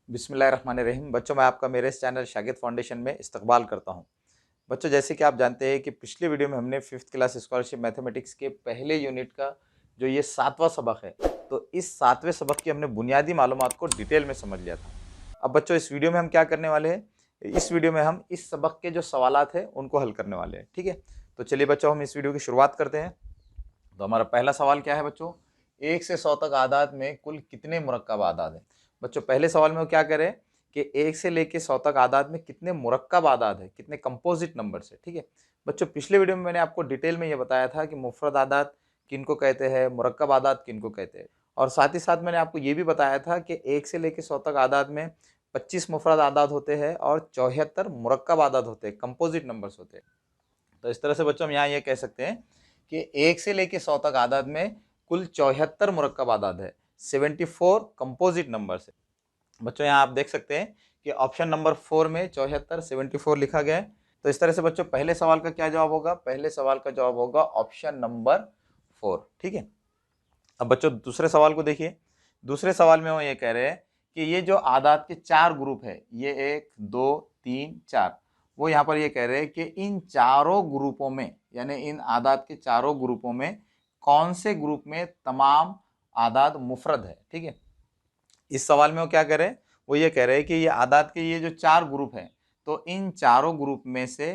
बिस्मिल्लाहिर्रहमानिर्रहीम। बच्चों, मैं आपका मेरे इस चैनल शागिद फाउंडेशन में इस्तकबाल करता हूं। बच्चों, जैसे कि आप जानते हैं कि पिछले वीडियो में हमने 5th क्लास स्कॉलरशिप मैथमेटिक्स के पहले यूनिट का जो ये 7वां सबक है, तो इस 7वें सबक की हमने बुनियादी मालूमात को डिटेल में समझ लिया था। अब बच्चों, इस वीडियो में हम क्या करने वाले हैं, इस वीडियो में हम इस सबक के जो सवालात हैं उनको हल करने वाले हैं। ठीक है, तो चलिए बच्चों, हम इस वीडियो की शुरुआत करते हैं। तो हमारा पहला सवाल क्या है बच्चों, 1 से 100 तक आदाद में कुल कितने मुरक्कब आदाद हैं। बच्चों, पहले सवाल में वो क्या करें कि 1 से लेके 100 तक आदाद में कितने मुरक्कब आदाद है, कितने कंपोजिट नंबर्स है। ठीक है बच्चों, पिछले वीडियो में मैंने आपको डिटेल में ये बताया था कि मुफरद आदाद किनको कहते हैं, मुरक्कब आदाद किनको कहते हैं, और साथ ही साथ मैंने आपको ये भी बताया था कि 1 से लेके 100 तक आदाद में 25 मुफरद आदाद होते हैं और 74 मुरक्कब आदाद होते हैं, कंपोजिट नंबर्स होते हैं। तो इस तरह से बच्चों हम यहाँ ये कह सकते हैं कि 1 से लेके 100 तक आदाद में कुल 74 मुरक्कब आदाद है, 74 कंपोजिट नंबर्स है। बच्चों, यहाँ आप देख सकते हैं कि ऑप्शन नंबर 4 में 74 74 लिखा गया है। तो इस तरह से बच्चों पहले सवाल का क्या जवाब होगा, पहले सवाल का जवाब होगा ऑप्शन नंबर 4। ठीक है, अब बच्चों दूसरे सवाल को देखिए। दूसरे सवाल में वो ये कह रहे हैं कि ये जो आदाद के 4 ग्रुप है, ये 1 2 3 4, वो यहाँ पर ये कह रहे हैं कि इन चारों ग्रुपों में, यानी इन आदाद के चारों ग्रुपों में कौन से ग्रुप में तमाम आदाद मुफरद है। ठीक है, इस सवाल में वो क्या कह रहे हैं, वो ये कह रहे हैं कि ये आदाद के ये जो 4 ग्रुप हैं, तो इन चारों ग्रुप में से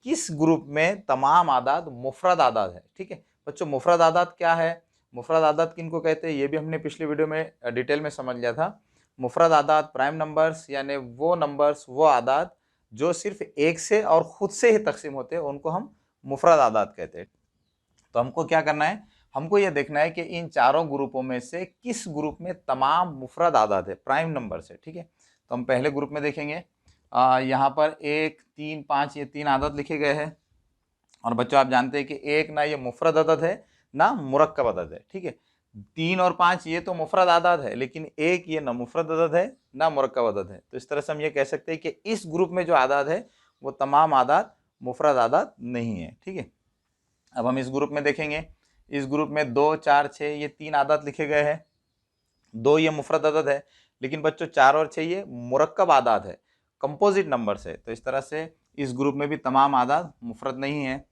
किस ग्रुप में तमाम आदाद मुफरद आदाद है। ठीक है बच्चों, मुफरद आदाद क्या है, मुफरद आदाद किनको कहते हैं, ये भी हमने पिछले वीडियो में डिटेल में समझ लिया था। मुफरद आदाद प्राइम नंबर्स, यानी वो नंबर्स, वो आदाद जो सिर्फ एक से और खुद से ही तकसीम होते हैं, उनको हम मुफरद आदाद कहते हैं। तो हमको क्या करना है, हमको ये देखना है कि इन चारों ग्रुपों में से किस ग्रुप में तमाम मुफरद आदाद है, प्राइम नंबर से। ठीक है, तो हम पहले ग्रुप में देखेंगे। यहाँ पर 1 3 5 ये 3 आदत लिखे गए हैं, और बच्चों आप जानते हैं कि 1 ना ये मुफरद अदद है ना मुरक्कब अदद है। ठीक है, 3 और 5 ये तो मुफरद आदाद है, लेकिन 1 ये ना मुफरद अदद है ना मुरक्कब अदद है। तो इस तरह से हम ये कह सकते हैं कि इस ग्रुप में जो आदाद है वो तमाम आदाद मुफरद आदाद नहीं है। ठीक है, अब हम इस ग्रुप में देखेंगे। इस ग्रुप में 2 4 6 ये 3 आदाद लिखे गए हैं। 2 ये मुफरद अदद है, लेकिन बच्चों 4 और 6 ये मुरक्कब आदाद है, कंपोजिट नंबर से। तो इस तरह से इस ग्रुप में भी तमाम आदाद मुफरद नहीं है।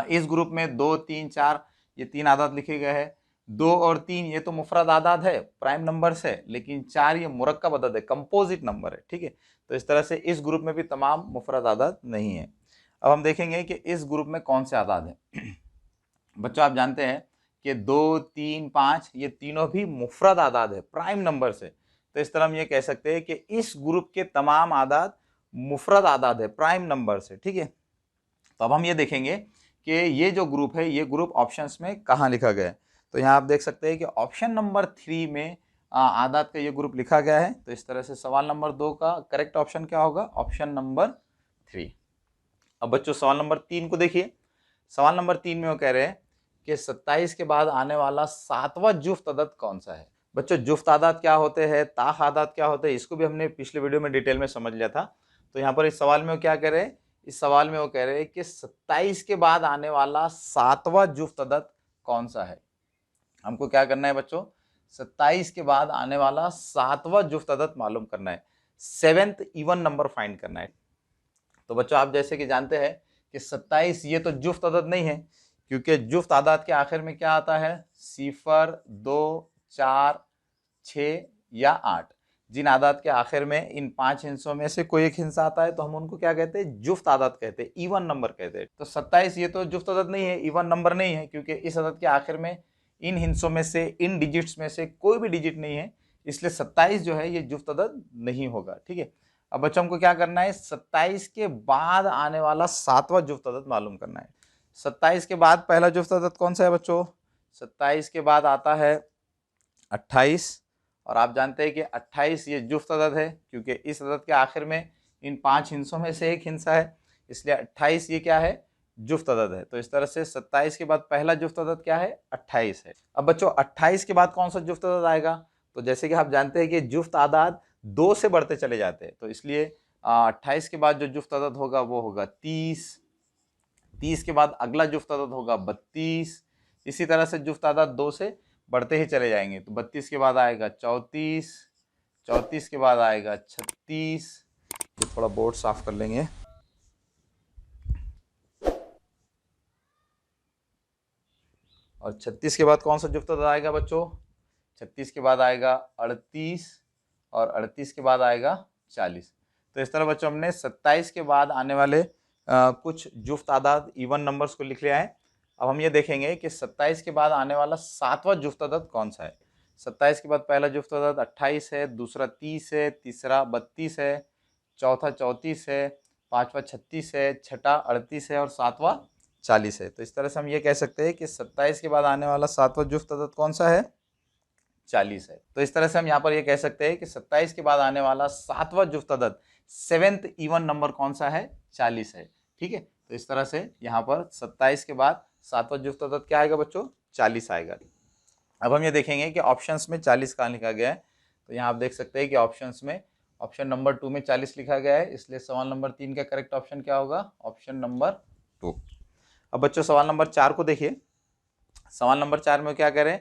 इस ग्रुप में 2 3 4 ये 3 आदाद लिखे गए हैं। 2 और 3 ये तो मुफरद आदाद है, प्राइम नंबर से, लेकिन 4 ये मुरक्कब अदद है, कंपोजिट नंबर है। ठीक है, तो इस तरह से इस ग्रुप में भी तमाम मुफरद आदाद नहीं है। अब हम देखेंगे कि इस ग्रुप में कौन से आदाद हैं। बच्चों आप जानते हैं कि 2 3 5 ये तीनों भी मुफरद आदाद है, प्राइम नंबर से। तो इस तरह हम ये कह सकते हैं कि इस ग्रुप के तमाम आदाद मुफरद आदाद है, प्राइम नंबर से। ठीक है, तो अब हम ये देखेंगे कि ये जो ग्रुप है, ये ग्रुप ऑप्शंस में कहाँ लिखा गया है। तो यहाँ आप देख सकते हैं कि ऑप्शन नंबर 3 में आदाद का ये ग्रुप लिखा गया है। तो इस तरह से सवाल नंबर 2 का करेक्ट ऑप्शन क्या होगा, ऑप्शन नंबर 3। अब बच्चों सवाल नंबर 3 को देखिए। सवाल नंबर 3 में वो कह रहे हैं कि 27 के बाद आने वाला 7वां जुफ्त अदद कौन सा है। बच्चों जुफ्त आदाद क्या होते हैं, ताख आदाद क्या होते हैं, इसको भी हमने पिछले वीडियो में डिटेल में समझ लिया था। तो यहाँ पर इस सवाल में वो क्या कह रहे हैं, इस सवाल में वो कह रहे हैं कि 27 के बाद आने वाला 7वां जुफ्त अदद कौन सा है। हमको क्या करना है बच्चों, 27 के बाद आने वाला 7वां जुफ्त अदद मालूम करना है, 7th इवन नंबर फाइंड करना है। तो बच्चों आप जैसे कि जानते हैं कि 27 ये तो जुफ्त अदद नहीं है, क्योंकि जुफ्त आदाद के आखिर में क्या आता है, 0 2 4 6 या 8। जिन आदाद के आखिर में इन 5 हिस्सों में से कोई एक हिस्सा आता है, तो हम उनको क्या कहते हैं, जुफ्त आदाद कहते हैं, इवन नंबर कहते हैं। तो 27 ये तो जुफ्त अदद नहीं है, इवन नंबर नहीं है, क्योंकि इस अदद के आखिर में इन हिस्सों में से, इन डिजिट्स में से कोई भी डिजिट नहीं है, इसलिए 27 जो है ये जुफ्त अदद नहीं होगा। ठीक है, अब बच्चों हमको क्या करना है, 27 के बाद आने वाला 7वां जुफ्त अदद मालूम करना है। 27 के बाद पहला जुफ्त अदद कौन सा है बच्चों, 27 के बाद आता है 28, और आप जानते हैं कि 28 ये जुफ्त अदद है, क्योंकि इस अदद के आखिर में इन 5 हिस्सों में से एक हिस्सा है, इसलिए 28 ये क्या है, जुफ्त अदद है। तो इस तरह से 27 के बाद पहला जुफ्त अदद क्या है, 28 है। अब बच्चों 28 के बाद कौन सा जुफ्त अदद आएगा, तो जैसे कि आप जानते हैं कि जुफ्त आदाद 2 से बढ़ते चले जाते हैं, तो इसलिए 28 के बाद जो जुफ्त अदद होगा वो होगा 30। 30 के बाद अगला जुफ्त अदद होगा 32। इसी तरह से जुफ्त आदाद 2 से बढ़ते ही चले जाएंगे। तो 32 के बाद आएगा 34, 34 के बाद आएगा 36, ये थोड़ा बोर्ड साफ कर लेंगे। और 36 के बाद कौन सा जुफ्त अदद आएगा बच्चों? 36 के बाद आएगा 38 और 38 के बाद आएगा 40। तो इस तरह बच्चों हमने 27 के बाद आने वाले कुछ जुफ्त आदाद इवन नंबर्स को लिख लिया है। अब हम ये देखेंगे कि 27 के बाद आने वाला 7वां जुफ्त अदद कौन सा है। 27 के बाद पहला जुफ्त अदद 28 है, दूसरा 30 है, तीसरा 32 है, चौथा 34 है, पांचवा 36 है, छठा 38 है और सातवां 40 है। तो इस तरह से हम ये कह सकते हैं कि 27 के बाद आने वाला 7वां जुफ्त अदद कौन सा है? 40 है। तो इस तरह से हम यहाँ पर ये कह सकते हैं कि 27 के बाद आने वाला 7वां जुफ्त अदद 7th इवन नंबर कौन सा है? 40 है। ठीक है, तो इस तरह से यहाँ पर 27 के बाद 7वां जुफ्त अदद क्या आएगा बच्चों? 40 आएगा। अब हम ये देखेंगे कि ऑप्शंस में 40 कहाँ लिखा गया है। तो यहाँ आप देख सकते हैं कि ऑप्शंस में ऑप्शन नंबर 2 में 40 लिखा गया है, इसलिए सवाल नंबर 3 का करेक्ट ऑप्शन क्या होगा? Option number 2। अब बच्चों सवाल नंबर 4 को देखिए। सवाल नंबर 4 में क्या करें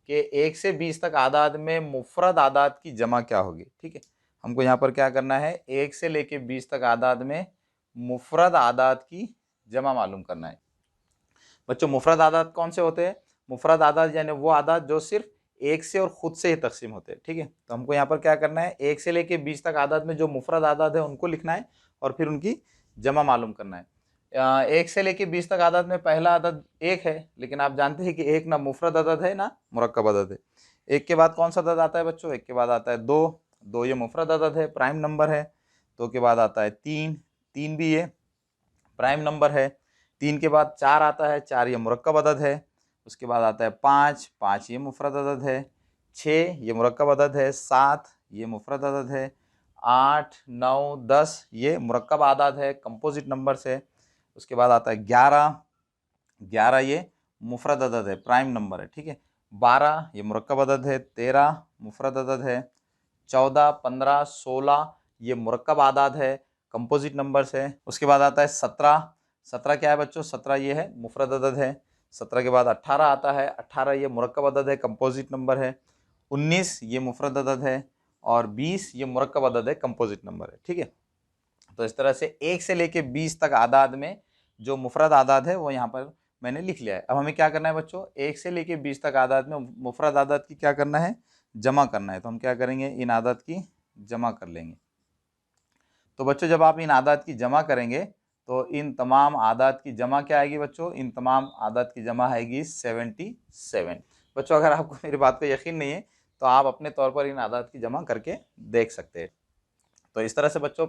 कि 1 से 20 तक आदाद में मुफरद आदाद की जमा क्या होगी। ठीक है, हमको यहाँ पर क्या करना है? 1 से लेके 20 तक आदाद में मुफरद आदाद की जमा मालूम करना है। बच्चों मुफरद आदाद कौन से होते हैं? मुफरद आदाद यानी वो आदाद जो सिर्फ एक से और खुद से ही तकसीम होते हैं। ठीक है, तो हमको यहाँ पर क्या करना है? 1 से लेके 20 तक आदाद में जो मुफरद आदाद है उनको लिखना है और फिर उनकी जमा मालूम करना है। 1 से लेके 20 तक आदाद में पहला आदद 1 है, लेकिन आप जानते हैं कि 1 ना मुफरद अदद है ना मुरक्कब अदद है। 1 के बाद कौन सा अदद आता है बच्चों? 1 के बाद आता है 2, 2 ये मुफरद अदद है, प्राइम नंबर है। 2 के बाद आता है 3, 3 भी ये प्राइम नंबर है। 3 के बाद 4 आता है, 4 ये मुरक्कब अदद है। उसके बाद आता है 5, 5 ये मुफरद अदद है। 6 ये मुरक्कब अदद है। 7 ये मुफरद अदद है। 8, 9, 10 ये मुरक्कब आदाद है, कंपोजिट नंबर से। उसके बाद आता है 11, 11 ये मुफरद अदद है, प्राइम नंबर है। ठीक है, 12 ये मुरक्कब अदद है। 13 मुफरद अदद है। 14, 15, 16 ये मुरक्कब आदाद है, कंपोजिट नंबर्स है। उसके बाद आता है 17, 17 क्या है बच्चों? 17 ये है मुफरद अदद है। 17 के बाद 18 आता है, 18 ये मुरक्कब अदद है, कंपोजिट नंबर है। 19 ये मुफरद अदद है और 20 ये मुरक्कब अदद है, कंपोजिट नंबर है। ठीक है, तो इस तरह से 1 से लेके 20 तक आदाद में जो मुफरद आदाद है वो यहाँ पर मैंने लिख लिया है। अब हमें क्या करना है बच्चों? 1 से लेके 20 तक आदाद में मुफरद आदाद की क्या करना है? जमा करना है। तो हम क्या करेंगे? इन आदाद की जमा कर लेंगे। तो बच्चों जब आप इन आदाद की जमा करेंगे तो इन तमाम आदाद की जमा क्या आएगी बच्चों? इन तमाम आदाद की जमा आएगी 77। बच्चों अगर आपको मेरी बात पे यकीन नहीं है तो आप अपने तौर पर इन आदाद की जमा करके देख सकते हैं। तो इस तरह से बच्चों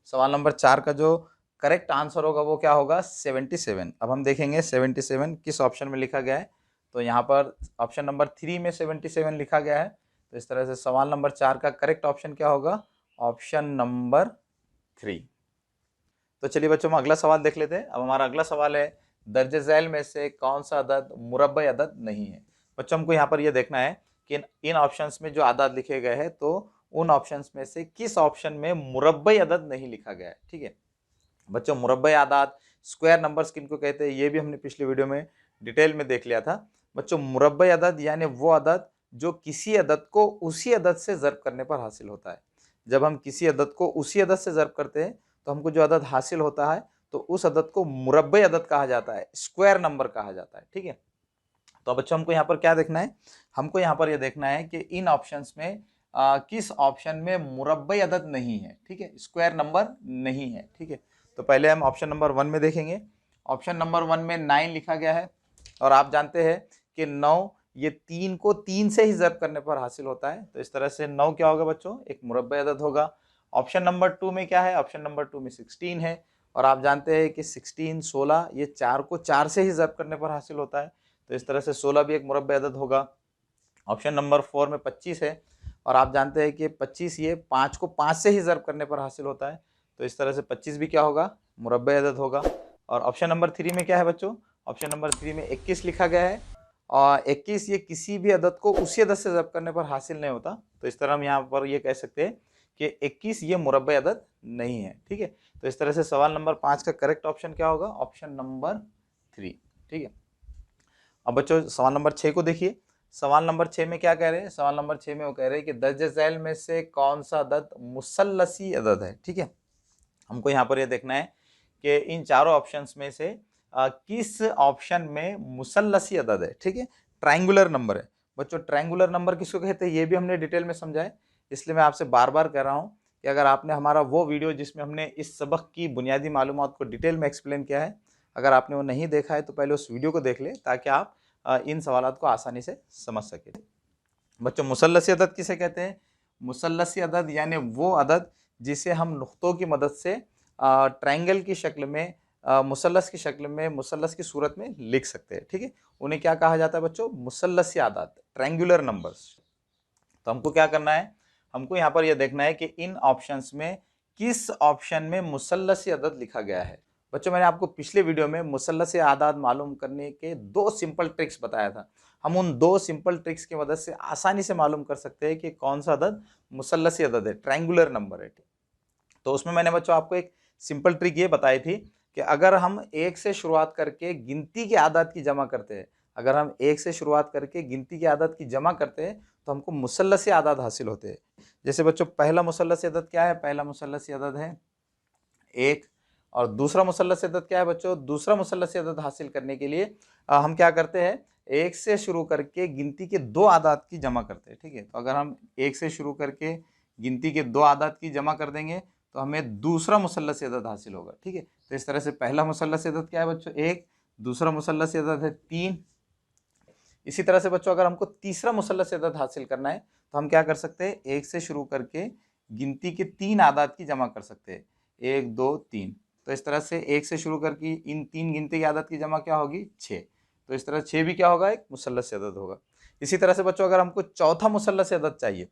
सवाल नंबर 4 का जो करेक्ट आंसर होगा वो क्या होगा? 77। अब हम देखेंगे 77 किस ऑप्शन में लिखा गया है। तो यहाँ पर ऑप्शन नंबर 3 में 77 लिखा गया है। तो इस तरह से सवाल नंबर 4 का करेक्ट ऑप्शन क्या होगा? Option number 3। तो चलिए बच्चों हम अगला सवाल देख लेते हैं। अब हमारा अगला सवाल है दर्जे झैल में से कौन सा अदद मुरब्बई अदद नहीं है। बच्चों हमको यहाँ पर यह देखना है कि इन ऑप्शंस में जो आदाद लिखे गए हैं तो उन ऑप्शंस में से किस ऑप्शन में मुरब्बई अदद नहीं लिखा गया है। ठीक है बच्चों, मुरब्बई आदाद स्क्वायर नंबर्स किनको कहते हैं ये भी हमने पिछले वीडियो में डिटेल में देख लिया था। बच्चों मुरब्बई अदद यानी वो अदद जो किसी अदद को उसी अदद से ज़र्ब करने पर हासिल होता है। जब हम किसी अदद को उसी अदद से ज़र्ब करते हैं तो हमको जो अदद हासिल होता है तो उस अदद को मुरब्बई अदद कहा जाता है, स्क्वायर नंबर कहा जाता है। ठीक है, तो बच्चों हमको यहाँ पर क्या देखना है? हमको यहाँ पर यह देखना है कि इन ऑप्शंस में किस ऑप्शन में मुरब्बई अदद नहीं है। ठीक है, स्क्वायर नंबर नहीं है। ठीक है, तो पहले हम ऑप्शन नंबर 1 में देखेंगे। ऑप्शन नंबर 1 में 9 लिखा गया है और आप जानते हैं कि 9 ये 3 को 3 से ही ज़र्ब करने पर हासिल होता है। तो इस तरह से 9 क्या होगा बच्चों? एक मुरब्बई अदद होगा। ऑप्शन नंबर 2 में क्या है? ऑप्शन नंबर 2 में 16 है और आप जानते हैं कि 16, 16 ये 4 को 4 से ही ज़र्ब करने पर हासिल होता है। तो इस तरह से 16 भी एक मुरब्बई अदद होगा। ऑप्शन नंबर 4 में 25 है और आप जानते हैं कि 25 ये 5 को 5 से ही ज़र्ब करने पर हासिल होता है। तो इस तरह से 25 भी क्या होगा? मुरब्बई अदद होगा। और ऑप्शन नंबर 3 में क्या है बच्चों? ऑप्शन नंबर 3 में 21 लिखा गया है और 21 ये किसी भी अदद को उसी अदद से ज़र्ब करने पर हासिल नहीं होता। तो इस तरह हम यहाँ पर ये कह सकते हैं कि 21 ये मुरब्बई अदद नहीं है। ठीक है, तो इस तरह से सवाल नंबर 5 का करेक्ट ऑप्शन क्या होगा? Option number 3। ठीक है, अब बच्चों सवाल नंबर 6 को देखिए। सवाल नंबर 6 में क्या कह रहे हैं, सवाल नंबर 6 में वो कह रहे हैं कि दर्ज झैल में से कौन सा अदद मुसल्लसी अदद है। ठीक है, हमको यहाँ पर ये देखना है कि इन चारों ऑप्शंस में से किस ऑप्शन में मुसल्लसी अदद है। ठीक है, ट्रायंगुलर नंबर है। बच्चों ट्रायंगुलर नंबर किसको कहते हैं ये भी हमने डिटेल में समझा है, इसलिए मैं आपसे बार बार कह रहा हूँ कि अगर आपने हमारा वो वीडियो जिसमें हमने इस सबक की बुनियादी मालूमात को डिटेल में एक्सप्लेन किया है, अगर आपने वो नहीं देखा है तो पहले उस वीडियो को देख ले ताकि आप इन सवालों को आसानी से समझ सके। बच्चों मुसल्लसी अदद किसे कहते हैं, मुसल्लसी अदद यानी वो अदद जिसे हम नुक्तों की मदद से ट्रायंगल की शक्ल में, मुसल्लस की शक्ल में, मुसल्लस की सूरत में लिख सकते हैं। ठीक है, उन्हें क्या कहा जाता है बच्चों, मुसल्लसी आदाद, ट्रायंगुलर नंबर्स। तो हमको क्या करना है, हमको यहाँ पर यह देखना है कि इन ऑप्शंस में किस ऑप्शन में मुसल्लसी अदद लिखा गया है। बच्चों मैंने आपको पिछले वीडियो में मुसल्लसी आदाद मालूम करने के 2 सिंपल ट्रिक्स बताया था। हम उन 2 सिंपल ट्रिक्स की मदद से आसानी से मालूम कर सकते हैं कि कौन सा अदद मुसल्लसी अदद है, ट्रायंगुलर नंबर है। तो उसमें मैंने बच्चों आपको एक सिंपल ट्रिक ये बताई थी कि अगर हम 1 से शुरुआत करके गिनती के आदाद की जमा करते हैं, अगर हम 1 से शुरुआत करके गिनती के आदाद की जमा करते हैं तो हमको मुसल्लसी आदाद हासिल होते हैं। जैसे बच्चों पहला मुसल्लसी अदद क्या है, पहला मुसल्लसी अदद है 1, और दूसरा मुसल्लसी अदद क्या है बच्चों, दूसरा मुसल्लसी अदद हासिल करने के लिए हम क्या करते हैं, 1 से शुरू करके गिनती के 2 आदाद की जमा करते हैं। ठीक है, तो अगर हम 1 से शुरू करके गिनती के 2 आदाद की जमा कर देंगे तो हमें दूसरा मुसल्लसी अदद हासिल होगा। ठीक है, तो इस तरह से पहला मुसल्लसी अदद क्या है बच्चों 1, दूसरा मुसल्लसी अदद है 3। इसी तरह से बच्चों अगर हमको तीसरा मुसल्लसी अदद हासिल करना है तो हम क्या कर सकते हैं, 1 से शुरू करके गिनती के 3 आदाद की जमा कर सकते हैं, 1 2 3। तो इस तरह से 1 से शुरू करके इन 3 गिनती की आदत की जमा क्या होगी, 6। तो इस तरह 6 भी क्या होगा, एक मुसल्लसी अदद होगा। इसी तरह से बच्चों अगर हमको चौथा मुसल्लसी अदद चाहिए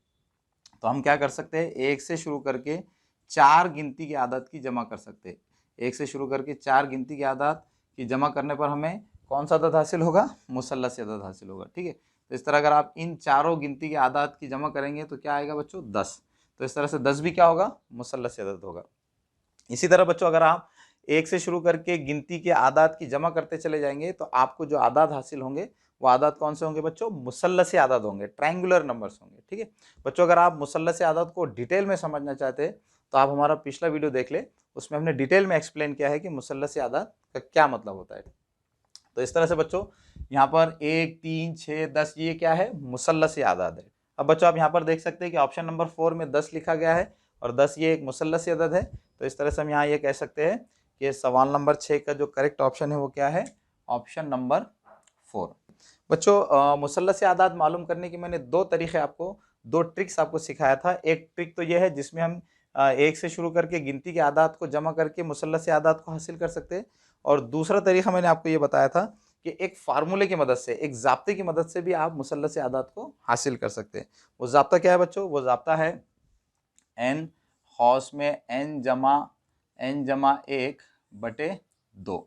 तो हम क्या कर सकते हैं, 1 से शुरू करके 4 गिनती की आदत की जमा कर सकते हैं। 1 से शुरू करके 4 गिनती की आदत की जमा करने पर हमें कौन सा अदद हासिल होगा, मुसल्लसी अदद हासिल होगा। ठीक है, तो इस तरह अगर आप इन चारों गिनती की आदत की जमा करेंगे तो क्या आएगा बच्चों, 10। तो इस तरह से 10 भी क्या होगा, मुसल्लसी अदद होगा। इसी तरह बच्चों अगर आप 1 से शुरू करके गिनती के आदात की जमा करते चले जाएंगे तो आपको जो आदात हासिल होंगे वो आदात कौन से होंगे बच्चों, मुसल्लसी आदात होंगे, ट्रायंगुलर नंबर्स होंगे। ठीक है बच्चों, अगर आप मुसल्लसी आदात को डिटेल में समझना चाहते हैं तो आप हमारा पिछला वीडियो देख ले, उसमें हमने डिटेल में एक्सप्लेन किया है कि मुसल्लसी आदात का क्या मतलब होता है। तो इस तरह से बच्चों यहाँ पर 1 3 6 10 ये क्या है, मुसल्लसी आदाद है। अब बच्चों आप यहाँ पर देख सकते हैं कि ऑप्शन नंबर 4 में 10 लिखा गया है और 10 ये एक मुसल्लसी अदद है। तो इस तरह से हम यहाँ ये कह सकते हैं कि सवाल नंबर 6 का जो करेक्ट ऑप्शन है वो क्या है, ऑप्शन नंबर 4। बच्चों मुसल्लसी आदाद मालूम करने की मैंने 2 तरीके आपको, 2 ट्रिक्स आपको सिखाया था। एक ट्रिक तो ये है जिसमें हम 1 से शुरू करके गिनती के आदाद को जमा करके मुसल्लसी आदाद को हासिल कर सकते हैं, और दूसरा तरीका मैंने आपको ये बताया था कि एक फार्मूले की मदद से, एक ज़ाब्ते की मदद से भी आप मुसल्लसी आदाद को हासिल कर सकते हैं। वो ज़ाब्ता क्या है बच्चों, वो ज़ाब्ता है n हौस में n जमा 1 बटे 2।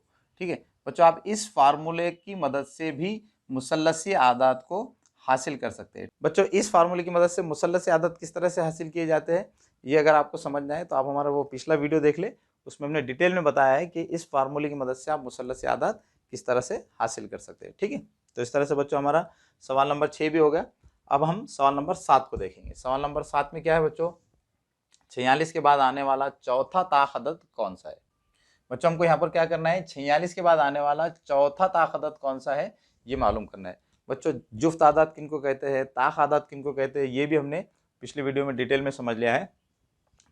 ठीक है बच्चों, आप इस फार्मूले की मदद से भी मुसल्लसी आदाद को हासिल कर सकते हैं। बच्चों इस फार्मूले की मदद से मुसल्लसी आदाद किस तरह से हासिल किए जाते हैं ये अगर आपको समझना है तो आप हमारा वो पिछला वीडियो देख ले, उसमें हमने डिटेल में बताया है कि इस फार्मूले की मदद से आप मुसल्लसी आदाद किस तरह से हासिल कर सकते हैं। ठीक है, तो इस तरह से बच्चों हमारा सवाल नंबर 6 भी हो गया। अब हम सवाल नंबर 7 को देखेंगे। सवाल नंबर 7 में क्या है बच्चों, 46 के बाद आने वाला चौथा ताक अदद कौन सा है। बच्चों हमको यहाँ पर क्या करना है, 46 के बाद आने वाला चौथा ताक अदद कौन सा है ये मालूम करना है। बच्चों जुफ्त आदाद किनको कहते हैं, ताक आदाद किनको कहते हैं, ये भी हमने पिछली वीडियो में डिटेल में समझ लिया है।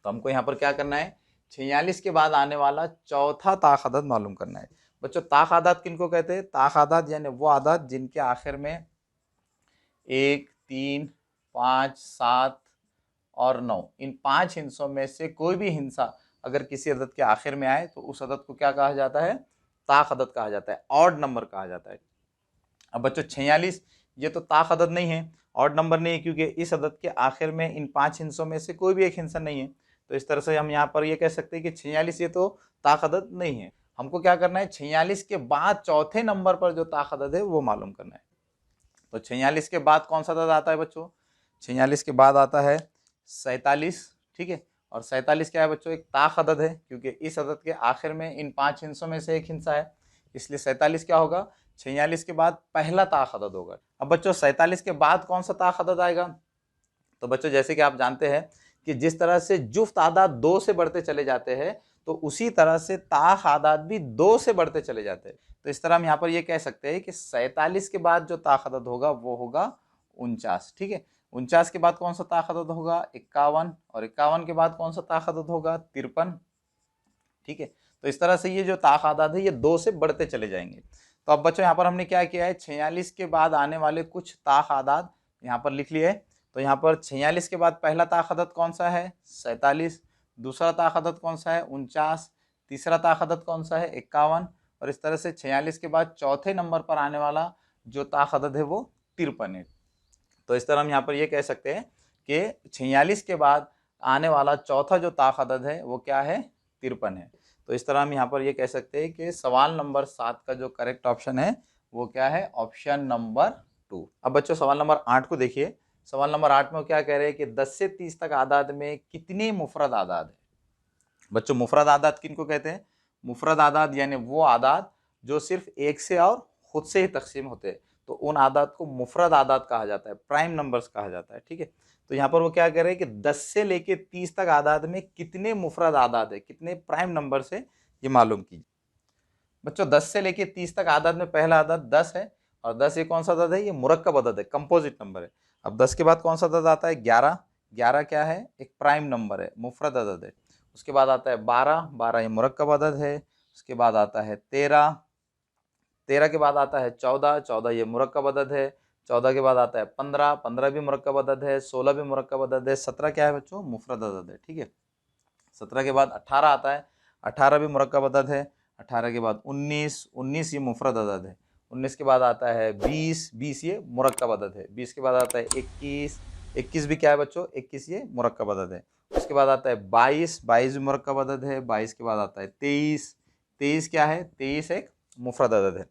तो हमको यहाँ पर क्या करना है, 46 के बाद आने वाला चौथा ताक अदद मालूम करना है। बच्चों ताक आदाद किनको कहते हैं, ताक आदाद यानी वो आदाद जिनके आखिर में 1 3 5 7 और 9, इन 5 हिस्सों में से कोई भी हिस्सा अगर किसी अदद के आखिर में आए तो उस अदद को क्या कहा जाता है, ताक अदद कहा जाता है, ऑड नंबर कहा जाता है। अब बच्चों 46 ये तो ताक अदद नहीं है, ऑड नंबर नहीं है, क्योंकि इस अदद के आखिर में इन 5 हिस्सों में से कोई भी एक हिस्सा नहीं है। तो इस तरह से हम यहाँ पर ये कह सकते हैं कि 46 ये तो ताक अदद नहीं है। हमको क्या करना है, 46 के बाद चौथे नंबर पर जो ताक अदद है वो मालूम करना है। तो 46 के बाद कौन सा अदद आता है बच्चों, 46 के बाद आता है 47। ठीक है, और 47 क्या है बच्चों, एक ताक अदद है, क्योंकि इस अदद के आखिर में इन 5 हिस्सों में से एक हिस्सा है। इसलिए 47 क्या होगा, 46 के बाद पहला ताख अदद होगा। अब बच्चों 47 के बाद कौन सा ताख अदद आएगा, तो बच्चों जैसे कि आप जानते हैं कि जिस तरह से जुफ्त आदाद 2 से बढ़ते चले जाते हैं, तो उसी तरह से ताख आदाद भी 2 से बढ़ते चले जाते हैं। तो इस तरह हम यहाँ पर ये कह सकते हैं कि 47 के बाद जो ताख अदद होगा वो होगा 49। ठीक है, 49 के बाद कौन सा ताख अदद होगा, 51, और 51 के बाद कौन सा ताख अदद होगा, 53। ठीक है, तो इस तरह से ये जो ताख आदाद है ये 2 से बढ़ते चले जाएंगे। तो अब बच्चों यहाँ पर हमने क्या किया है, 46 के बाद आने वाले कुछ ताख आदाद यहाँ पर लिख लिए। तो यहाँ पर 46 के बाद पहला ताख अदद कौन सा है, 47, दूसरा ताख अदद कौन सा है, 49, तीसरा ताख अदद कौन सा है, 51, और इस तरह से 46 के बाद चौथे नंबर पर आने वाला जो ताख अदद है वो 53 है। तो इस तरह हम यहाँ पर ये कह सकते हैं कि 46 के बाद आने वाला चौथा जो ताख अदद है वो क्या है, 53 है। तो इस तरह हम यहाँ पर ये कह सकते हैं कि सवाल नंबर 7 का जो करेक्ट ऑप्शन है वो क्या है, ऑप्शन नंबर 2। अब बच्चों सवाल नंबर 8 को देखिए। सवाल नंबर 8 में क्या कह रहे हैं कि 10 से 30 तक आदाद में कितने मुफरद आदाद है। बच्चों मुफरद आदाद किनको कहते हैं, मुफरद आदाद यानी वो आदाद जो सिर्फ एक से और खुद से ही तकसीम होते हैं, तो उन आदाद को मुफरद आदाद कहा जाता है, प्राइम नंबर्स कहा जाता है। ठीक है, तो यहाँ पर वो क्या कह रहे हैं कि 10 से लेके 30 तक आदाद में कितने मुफरद आदाद है, कितने प्राइम नंबर से, ये मालूम कीजिए। बच्चों 10 से लेके 30 तक आदाद में पहला आदाद 10 है, और 10 ये कौन सा अदद है, ये मुरक्कब अदद है, कंपोजिट नंबर है। अब 10 के बाद कौन सा अदद आता है, 11। 11 क्या है, एक प्राइम नंबर है, मुफरद अदद है। उसके बाद आता है 12। 12 ये मुरक्कब अदद है। उसके बाद आता है 13। 13 के बाद आता है 14। 14 ये मुरक्कब अदद है। 14 के बाद आता है 15। 15 भी मुरक्कब अदद है। 16 भी मुरक्कब अदद है। 17 क्या है बच्चों, मुफरद अदद है। ठीक है, 17 के बाद 18 आता है। 18 भी मुरक्कब अदद है। 18 के बाद 19। 19 ये मुफरद अदद है। 19 के बाद आता है 20। 20 ये मुरक्कब अदद है। 20 के बाद आता है 21। 21 भी क्या है बच्चों, 21 ये मुरक्कब अदद है। उसके बाद आता है 22। 22 भी मुरक्कब अदद है। 22 के बाद आता है 23। 23 क्या है, 23 एक मुफरद अदद है।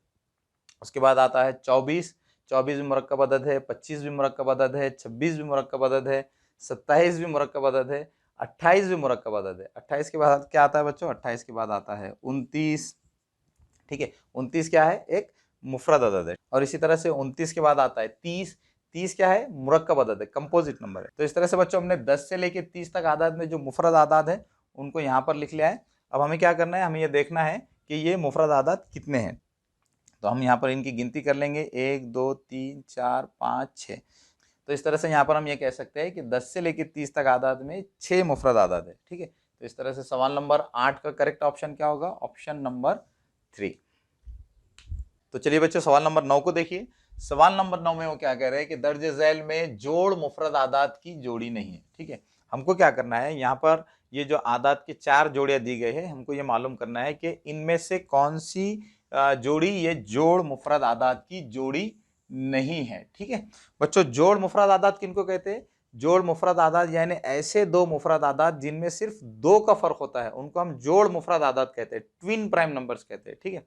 उसके बाद आता है 24। 24 भी मुरक्कब अदद है। 25 भी मुरक्कब अदद है। 26 भी मुरक्कब अदद है। 27 भी मुरक्कब अदद है। 28 भी मुरक्कब अदद है। 28 के बाद क्या आता है बच्चों, 28 के बाद आता है 29। ठीक है, 29 क्या है, एक मुफरद अदद है। और इसी तरह से 29 के बाद आता है 30। 30 क्या है, मुरक्कब अदद है, कंपोजिट नंबर है। तो इस तरह से बच्चों हमने 10 से लेकर 30 तक आदाद में जो मुफरद आदाद है उनको यहाँ पर लिख लिया है। अब हमें क्या करना है, हमें ये देखना है कि ये मुफरद आदाद कितने हैं। तो हम यहाँ पर इनकी गिनती कर लेंगे, 1 2 3 4 5 6। तो इस तरह से यहाँ पर हम ये कह सकते हैं कि 10 से लेकर 30 तक आदाद में 6 मुफरद आदाद है। ठीक है, तो इस तरह से सवाल नंबर 8 का करेक्ट ऑप्शन क्या होगा, ऑप्शन नंबर 3। तो चलिए बच्चों सवाल नंबर 9 को देखिए। सवाल नंबर 9 में वो क्या कह रहे हैं कि दर्ज झैल में जोड़ मुफरद आदाद की जोड़ी नहीं है। ठीक है, हमको क्या करना है, यहाँ पर ये जो आदाद के 4 जोड़ियाँ दी गई है, हमको ये मालूम करना है कि इनमें से कौन सी जोड़ी ये जोड़ मुफरद आदाद की जोड़ी नहीं है। ठीक है बच्चों, जोड़ मुफरद आदाद किनको कहते हैं, जोड़ मुफरद आदाद यानी ऐसे दो मुफरद आदाद जिनमें सिर्फ 2 का फर्क होता है उनको हम जोड़ मुफरद आदाद कहते हैं, ट्विन प्राइम नंबर्स कहते हैं। ठीक है,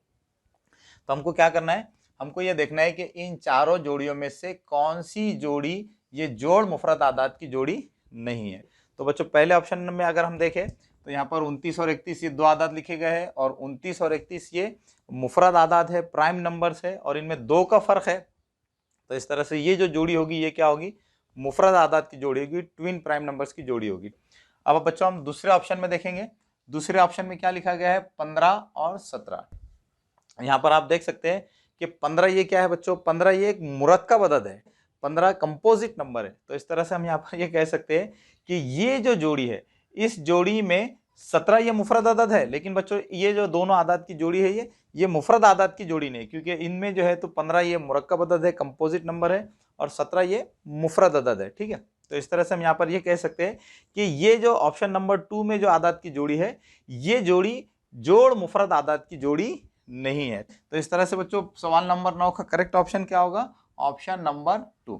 तो हमको क्या करना है, हमको ये देखना है कि इन चारों जोड़ियों में से कौन सी जोड़ी ये जोड़ मुफरद आदाद की जोड़ी नहीं है। तो बच्चों पहले ऑप्शन में अगर हम देखें तो यहाँ पर 29 और 31 ये 2 आदाद लिखे गए हैं, और 29 और 31 ये मुफरद आदाद है, प्राइम नंबर्स है, और इनमें 2 का फर्क है। तो इस तरह से ये जो जोड़ी होगी ये क्या होगी, मुफरद आदाद की जोड़ी होगी, ट्विन प्राइम नंबर्स की जोड़ी होगी। अब बच्चों हम दूसरे ऑप्शन में देखेंगे। दूसरे ऑप्शन में क्या लिखा गया है, 15 और 17। यहाँ पर आप देख सकते हैं कि 15 ये क्या है बच्चों, 15 ये एक मुरक्कब अदद है, 15 कंपोजिट नंबर है। तो इस तरह से हम यहाँ पर ये कह सकते हैं कि ये जो जोड़ी है, इस जोड़ी में 17 ये मुफरद अदद है, लेकिन बच्चों ये जो दोनों आदाद की जोड़ी है ये मुफरद आदाद की जोड़ी नहीं, क्योंकि इनमें जो है तो 15 ये मुरक्कब अदद है, कंपोजिट नंबर है, और 17 ये मुफरद अदद है। ठीक है, तो इस तरह से हम यहाँ पर ये कह सकते हैं कि ये जो ऑप्शन नंबर 2 में जो आदाद की जोड़ी है, ये जोड़ी जोड़ मुफरद आदाद की जोड़ी नहीं है। तो इस तरह से बच्चों सवाल नंबर 9 का करेक्ट ऑप्शन क्या होगा, ऑप्शन नंबर 2।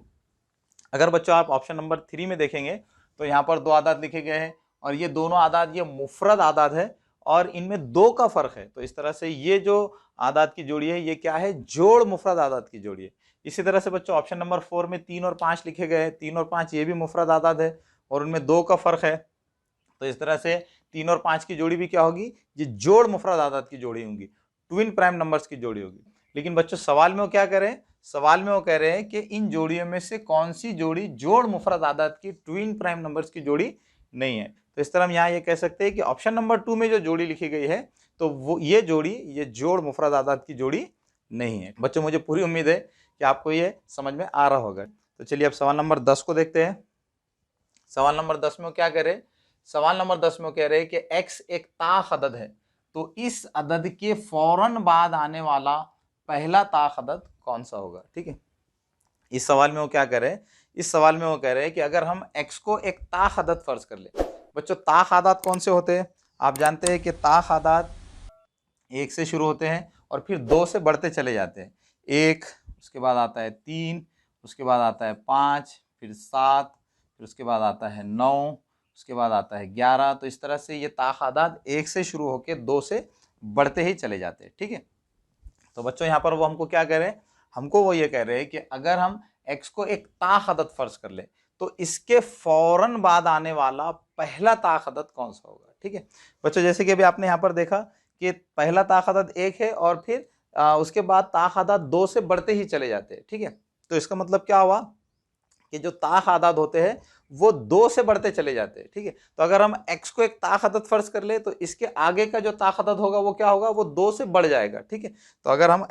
अगर बच्चों आप ऑप्शन नंबर 3 में देखेंगे तो यहाँ पर 2 आदाद लिखे गए हैं, और ये दोनों आदाद ये मुफरद आदाद है, और इनमें 2 का फर्क है। तो इस तरह से ये जो आदाद की जोड़ी है ये क्या है, जोड़ मुफरद आदाद की जोड़ी है। इसी तरह से बच्चों ऑप्शन नंबर 4 में 3 और 5 लिखे गए हैं, 3 और 5 ये भी मुफरद आदाद है, और उनमें 2 का फर्क है। तो इस तरह से 3 और 5 की जोड़ी भी क्या होगी, ये जोड़ मुफरद आदाद की जोड़ी होंगी, ट्विन प्राइम नंबर्स की जोड़ी होगी। लेकिन बच्चों सवाल में वो क्या कह रहे हैं, सवाल में वो कह रहे हैं कि इन जोड़ियों में से कौन सी जोड़ी जोड़ मुफरद आदाद की ट्विन प्राइम नंबर्स की जोड़ी नहीं है। तो इस तरह हम यहाँ ये कह सकते हैं कि ऑप्शन नंबर 2 में जो जोड़ी लिखी गई है तो वो ये जोड़ी ये जोड़ मुफरद आदाद की जोड़ी नहीं है। बच्चों मुझे पूरी उम्मीद है कि आपको ये समझ में आ रहा होगा। तो चलिए अब सवाल नंबर 10 को देखते हैं। सवाल नंबर 10 में क्या कह रहे हैं, सवाल नंबर 10 में कह रहे हैं कि x एक ताख अदद है, तो इस अदद के फौरन बाद आने वाला पहला ताख अदद कौन सा होगा। ठीक है, इस सवाल में वो क्या कह रहे हैं, इस सवाल में वो कह रहे हैं कि अगर हम x को एक ताख अदद फर्ज कर ले। बच्चों ताख आदाद कौन से होते हैं, आप जानते हैं कि ताख आदाद 1 से शुरू होते हैं और फिर 2 से बढ़ते चले जाते हैं। 1, उसके बाद आता है 3, उसके बाद आता है 5, फिर 7, फिर उसके बाद आता है 9, उसके बाद आता है 11। तो इस तरह से ये ताख आदाद 1 से शुरू होकर 2 से बढ़ते ही चले जाते हैं। ठीक है, तो बच्चों यहाँ पर वो हमको क्या कह रहे हैं, हमको वो ये कह रहे हैं कि अगर हम x को एक ताख अदद फर्ज कर ले तो इसके फौरन बाद आने वाला पहला ताख अदद कौन सा होगा। ठीक है बच्चों, जैसे कि अभी आपने यहाँ पर देखा कि पहला ताख अदद 1 है और फिर उसके बाद ताख आदाद 2 से बढ़ते ही चले जाते हैं। ठीक है, तो इसका मतलब क्या हुआ कि जो ताख आदाद होते हैं वो 2 से बढ़ते चले जाते हैं। ठीक है, तो अगर हम x को एक ताख अदद फर्ज कर ले तो इसके आगे का जो ताख अदद होगा वो क्या होगा, वो 2 से बढ़ जाएगा। ठीक है, तो अगर हम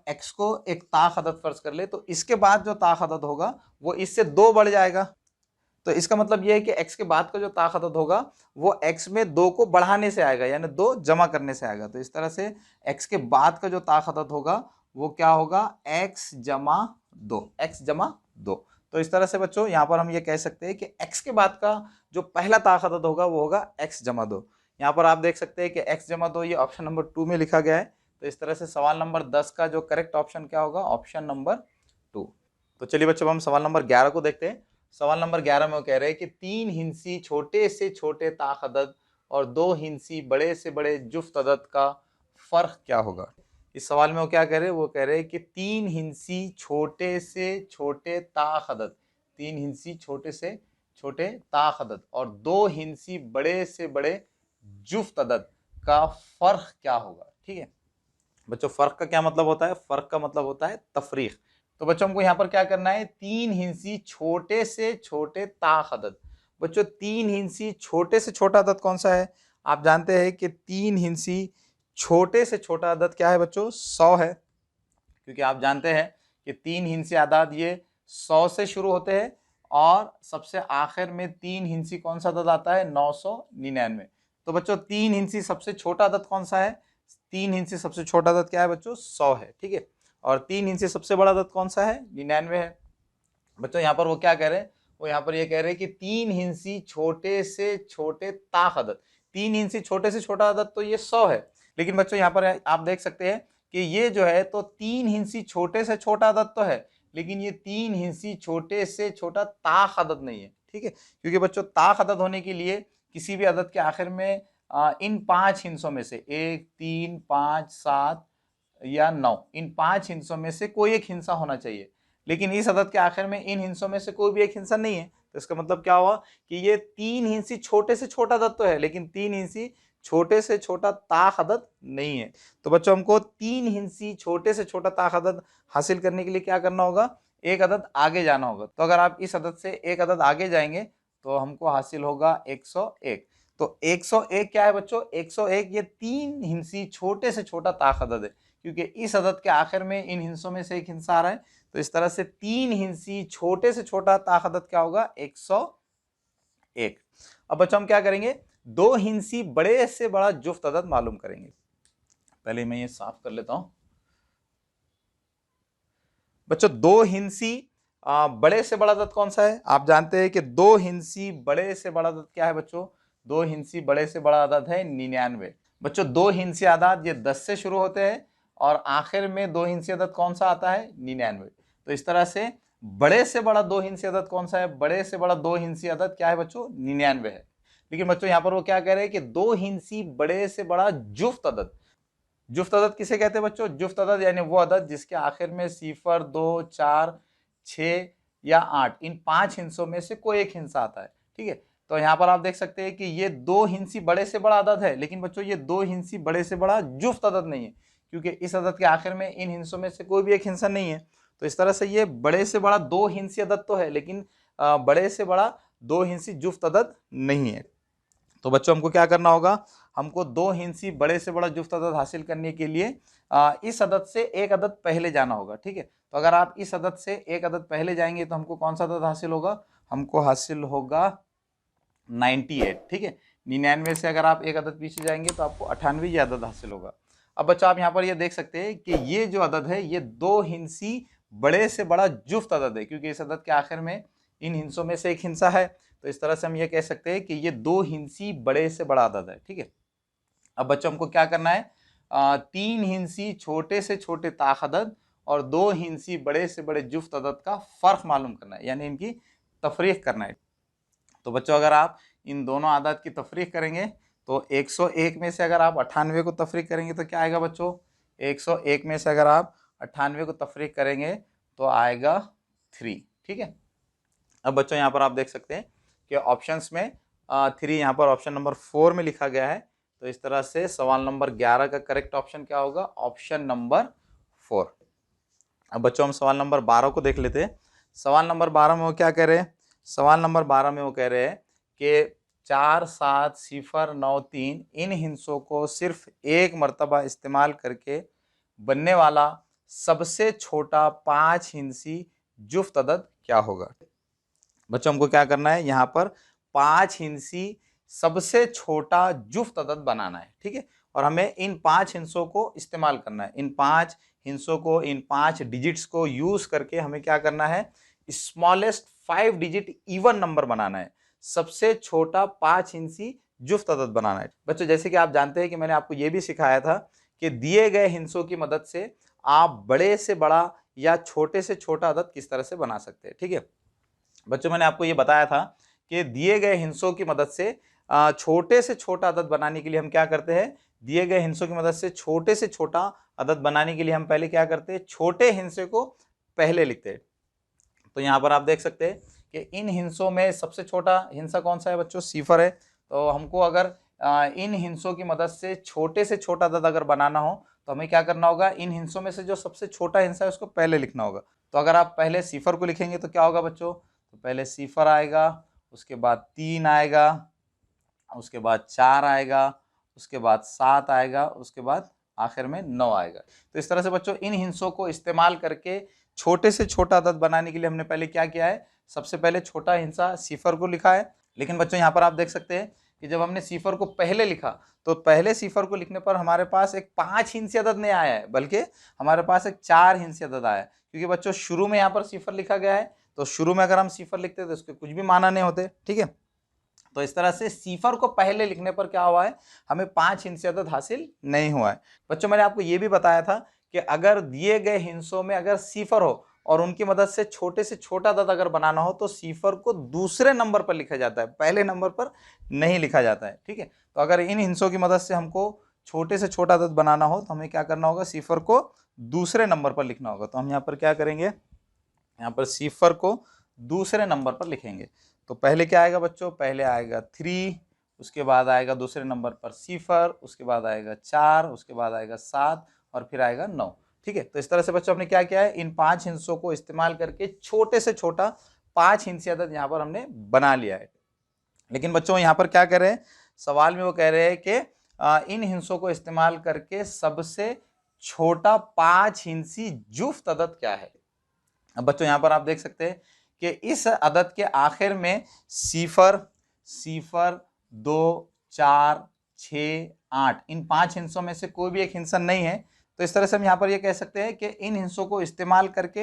x को एक ताख अदद फर्ज कर ले तो इसके बाद जो ताख अदद होगा वो इससे 2 बढ़ जाएगा। तो इसका मतलब ये है कि x के बाद का जो ताख अदद होगा वो x में 2 को बढ़ाने से आएगा, यानी 2 जमा करने से आएगा। तो इस तरह से x के बाद का जो ताख अदद होगा वो क्या होगा, x जमा 2, x जमा 2। तो इस तरह से बच्चों यहाँ पर हम ये कह सकते हैं कि x के बाद का जो पहला ताख अदद होगा वो होगा x जमा 2। यहाँ पर आप देख सकते हैं कि x जमा 2 ये ऑप्शन नंबर 2 में लिखा गया है। तो इस तरह से सवाल नंबर 10 का जो करेक्ट ऑप्शन क्या होगा, ऑप्शन नंबर 2। तो चलिए बच्चों हम सवाल नंबर 11 को देखते हैं। सवाल नंबर 11 में वो कह रहे हैं कि 3 हिंसी छोटे से छोटे ताख अदद और 2 हिंसी बड़े से बड़े जुफ्त अदद का फर्क क्या होगा। इस सवाल में वो क्या कह रहे हैं, वो कह रहे हैं कि 3 हिंसी छोटे से छोटे ताख अदद, 3 हिंसी छोटे से छोटे ताख अदद और 2 हिंसी बड़े से बड़े जुफ्त अदद का फर्क क्या होगा। ठीक है बच्चों, फर्क का क्या मतलब होता है, फर्क का मतलब होता है तफरीक। तो बच्चों हमको यहाँ पर क्या करना है, 3 हिंसी छोटे से छोटे ताख अदद। बच्चों 3 हिंसी छोटे से छोटा अदद कौन सा है, आप जानते हैं कि 3 हिंसी छोटे से छोटा अदद क्या है बच्चों, 100 है। क्योंकि आप जानते हैं कि 3 हिंसी आदाद ये 100 से शुरू होते हैं और सबसे आखिर में 3 हिंसी कौन सा अदद आता है, 999। तो बच्चों 3 हिंसी सबसे छोटा अदद कौन सा है, 3 हिंसी सबसे छोटा अदद क्या है बच्चों, 100 है। ठीक है, और 3 हिंसी सबसे बड़ा अदद कौन सा है, 99 है। बच्चों यहाँ पर वो क्या कह रहे हैं, वो यहाँ पर ये कह रहे हैं कि 3 हिंसी छोटे से छोटे ताख अदद, 3 हिंसी छोटे से छोटा अदद तो ये 100 है। लेकिन बच्चों यहाँ पर आप देख सकते हैं कि ये जो है तो 3 हिंसी छोटे से छोटा अदद तो है, लेकिन ये 3 हिंसी छोटे से छोटा ताख अदद नहीं है। ठीक है, क्योंकि बच्चों ताख अदद होने के लिए किसी भी अदद के आखिर में इन 5 हिंसों में से 1, 3, 5, 7 या 9, इन 5 हिंसों में से कोई एक हिंसा होना चाहिए। लेकिन इस अदद के आखिर में इन हिंसों में से कोई भी एक हिंसा नहीं है। तो इसका मतलब क्या हुआ कि ये 3 हिंसी छोटे से छोटा अदद तो है, लेकिन 3 हिंसी छोटे से छोटा ताख अदद नहीं है। तो बच्चों हमको 3 हिंसी छोटे से छोटा ताख अदद हासिल करने के लिए क्या करना होगा, एक अदद आगे जाना होगा। तो अगर आप इस अदद से एक अदद आगे जाएंगे तो हमको हासिल होगा 101। तो 101 क्या है बच्चों, 101 ये 3 हिंसी छोटे से छोटा ताख अदद है, क्योंकि इस अदद के आखिर में इन हिंसों में से एक हिंसा आ रहा है। तो इस तरह से 3 हिंसी छोटे से छोटा ताख अदद क्या होगा, 101। अब बच्चों हम क्या करेंगे, 2 हिंसी बड़े से बड़ा जुफ्त अदद मालूम करेंगे। पहले मैं ये साफ कर लेता हूं। बच्चों 2 हिंसी बड़े से बड़ा अदद कौन सा है, आप जानते हैं कि 2 हिंसी बड़े से बड़ा अदद क्या है बच्चों, 2 हिंसी बड़े से बड़ा अदद है 99। बच्चों 2 हिंसी आदाद ये 10 से शुरू होते हैं और आखिर में 2 हिंसी अदद कौन सा आता है, 99। तो इस तरह से बड़े से बड़ा 2 हिंसी अदद कौन सा है, बड़े से बड़ा 2 हिंसी अदद क्या है बच्चों, 99 है। लेकिन बच्चों यहाँ पर वो क्या कह रहे हैं कि 2 हिंसी बड़े से बड़ा जुफ्त अदद। जुफ्त अदद किसे कहते हैं बच्चों, जुफ्त अदद यानी वो अदद जिसके आखिर में 0, 2, 4, 6 या 8, इन 5 हिंसों में से कोई एक हिंसा आता है। ठीक है, तो यहाँ पर आप देख सकते हैं कि ये 2 हिंसी बड़े से बड़ा अदद है, लेकिन बच्चों ये 2 हिंसी बड़े से बड़ा जुफ्त अदद नहीं है, क्योंकि इस अदद के आखिर में इन हिंसों में से कोई भी एक हिंसा नहीं है। तो इस तरह से ये बड़े से बड़ा 2 हिंसी अदद तो है, लेकिन बड़े से बड़ा 2 हिंसी जुफ्त अदद नहीं है। तो बच्चों हमको क्या करना होगा, हमको 2 हिंसी बड़े से बड़ा जुफ्त अदद हासिल करने के लिए इस अदद से एक अदद पहले जाना होगा। ठीक है, तो अगर आप इस अदद से एक अदद पहले जाएंगे तो हमको कौन सा अदद हासिल होगा, हमको हासिल होगा 98। ठीक है, 99 से अगर आप एक अदद पीछे जाएंगे तो आपको 98 ये अदद हासिल होगा। अब बच्चों आप यहाँ पर ये देख सकते हैं कि ये जो अदद है ये 2 हिंसी बड़े से बड़ा जुफ्त अदद है, क्योंकि इस अदद के आखिर में इन हिंसों में से एक हिंसा है। तो इस तरह से हम ये कह सकते हैं कि ये 2 हिंसी बड़े से बड़ा अदद है। ठीक है, अब बच्चों हमको क्या करना है, 3 हिंसी छोटे से छोटे ताख अदद और 2 हिंसी बड़े से बड़े जुफ्त अदद का फर्क मालूम करना है, यानी इनकी तफरीक करना है। तो बच्चों अगर आप इन दोनों आदत की तफरीक करेंगे तो 101 में से अगर आप 98 को तफरीक करेंगे तो क्या आएगा बच्चों, 101 में से अगर आप 98 को तफरीक करेंगे तो आएगा 3। ठीक है, अब बच्चों यहाँ पर आप देख सकते हैं कि ऑप्शंस में 3 यहाँ पर ऑप्शन नंबर 4 में लिखा गया है। तो इस तरह से सवाल नंबर 11 का करेक्ट ऑप्शन क्या होगा, ऑप्शन नंबर 4। अब बच्चों हम सवाल नंबर 12 को देख लेते हैं। सवाल नंबर 12 में वो क्या कह रहे हैं, सवाल नंबर 12 में वो कह रहे हैं कि 4, 7, 0, 9, 3 इन हिंसों को सिर्फ एक मर्तबा इस्तेमाल करके बनने वाला सबसे छोटा 5 हिंसी जुफ्त अदद क्या होगा। बच्चों हमको क्या करना है, यहाँ पर 5 हिंसी सबसे छोटा जुफ्त अदद बनाना है। ठीक है, और हमें इन 5 हिंसों को इस्तेमाल करना है, इन 5 हिंसों को, इन 5 डिजिट्स को यूज करके हमें क्या करना है, स्मॉलेस्ट 5 डिजिट इवन नंबर बनाना है, सबसे छोटा 5 हिंसी जुफ्त अदद बनाना है। बच्चों जैसे कि आप जानते हैं कि मैंने आपको यह भी सिखाया था कि दिए गए हिंसों की मदद से आप बड़े से बड़ा या छोटे से छोटा अदद किस तरह से बना सकते हैं। ठीक है बच्चों, मैंने आपको ये बताया था कि दिए गए हिंसों की मदद से छोटे से छोटा अदद बनाने के लिए हम क्या करते हैं, दिए गए हिंसों की मदद से छोटे से छोटा अदद बनाने के लिए हम पहले क्या करते हैं, छोटे हिंसे को पहले लिखते हैं। तो यहाँ पर आप देख सकते हैं कि इन हिंसों में सबसे छोटा हिंसा कौन सा है बच्चों, 0 है। तो हमको अगर इन हिंसों की मदद से छोटा अदद अगर बनाना हो तो हमें क्या करना होगा, इन हिंसों में से जो सबसे छोटा हिंसा है उसको पहले लिखना होगा। तो अगर आप पहले 0 को लिखेंगे तो क्या होगा बच्चों, तो पहले 0 आएगा, उसके बाद 3 आएगा, उसके बाद 4 आएगा, उसके बाद 7 आएगा, उसके बाद आखिर में 9 आएगा। तो इस तरह से बच्चों इन हिंसों को इस्तेमाल करके छोटे से छोटा अदद बनाने के लिए हमने पहले क्या किया है, सबसे पहले छोटा हिंसा 0 को लिखा है। लेकिन बच्चों यहाँ पर आप देख सकते हैं कि जब हमने 0 को पहले लिखा तो पहले 0 को लिखने पर हमारे पास एक 5 हिंसी अदद नहीं आया है, बल्कि हमारे पास एक 4 हिंसी अदद आया है, क्योंकि बच्चों शुरू में यहाँ पर 0 लिखा गया है। तो शुरू में अगर हम 0 लिखते तो उसके कुछ भी माना नहीं होते। ठीक है, तो इस तरह से 0 को पहले लिखने पर क्या हुआ है, हमें 5 हिंसे अदद हासिल नहीं हुआ है। बच्चों मैंने आपको ये भी बताया था कि अगर दिए गए हिंसों में अगर 0 हो और उनकी मदद से छोटे से छोटा अदद अगर बनाना हो तो 0 को दूसरे नंबर पर लिखा जाता है, पहले नंबर पर नहीं लिखा जाता है। ठीक है, तो अगर इन हिंसों की मदद से हमको छोटे से छोटा अदद बनाना हो तो हमें क्या करना होगा, 0 को दूसरे नंबर पर लिखना होगा। तो हम यहाँ पर क्या करेंगे, यहाँ पर 0 को दूसरे नंबर पर लिखेंगे। तो पहले क्या आएगा बच्चों, पहले आएगा 3, उसके बाद आएगा दूसरे नंबर पर 0, उसके बाद आएगा 4, उसके बाद आएगा 7 और फिर आएगा 9। ठीक है, तो इस तरह से बच्चों हमने क्या किया है, इन 5 हिंसों को इस्तेमाल करके छोटे से छोटा 5 हिंसी अदद यहाँ पर हमने बना लिया है। लेकिन बच्चों यहाँ पर क्या कह रहे हैं, सवाल में वो कह रहे हैं कि इन हिंसों को इस्तेमाल करके सबसे छोटा 5 हिंसी जुफ्त अदद क्या है। अब बच्चों यहाँ पर आप देख सकते हैं कि इस अदद के आखिर में 0, 0, 2, 4, 6, 8 इन 5 हिंसों में से कोई भी एक हिंसा नहीं है। तो इस तरह से हम यहाँ पर ये कह सकते हैं कि इन हिंसों को इस्तेमाल करके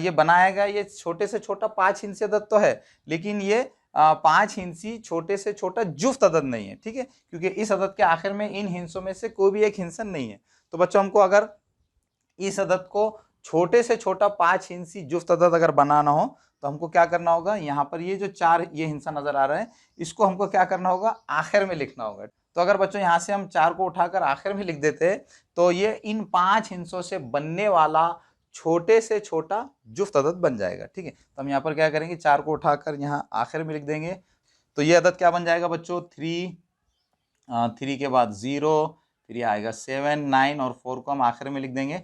ये बनाया गया ये छोटे से छोटा 5 हिंसी अदद तो है, लेकिन ये 5 हिंसी छोटे से छोटा जुफ्त अदद नहीं है। ठीक है, क्योंकि इस अदद के आखिर में इन हिंसों में से कोई भी एक हिंसा नहीं है। तो बच्चों हमको अगर इस अदद को छोटे से छोटा 5 हिंसी जुफ्त अदद अगर बनाना हो तो हमको क्या करना होगा, यहाँ पर ये जो 4 ये हिंसा नजर आ रहा है इसको हमको क्या करना होगा, आखिर में लिखना होगा। तो अगर बच्चों यहाँ से हम 4 को उठाकर आखिर में लिख देते हैं तो ये इन 5 हिंसों से बनने वाला छोटे से छोटा जुफ्त अदद बन जाएगा। ठीक है, तो हम यहाँ पर क्या करेंगे, 4 को उठाकर यहाँ आखिर में लिख देंगे। तो ये अदद क्या बन जाएगा बच्चों, 3 के बाद 0, फिर ये आएगा 7, 9 और 4 को हम आखिर में लिख देंगे।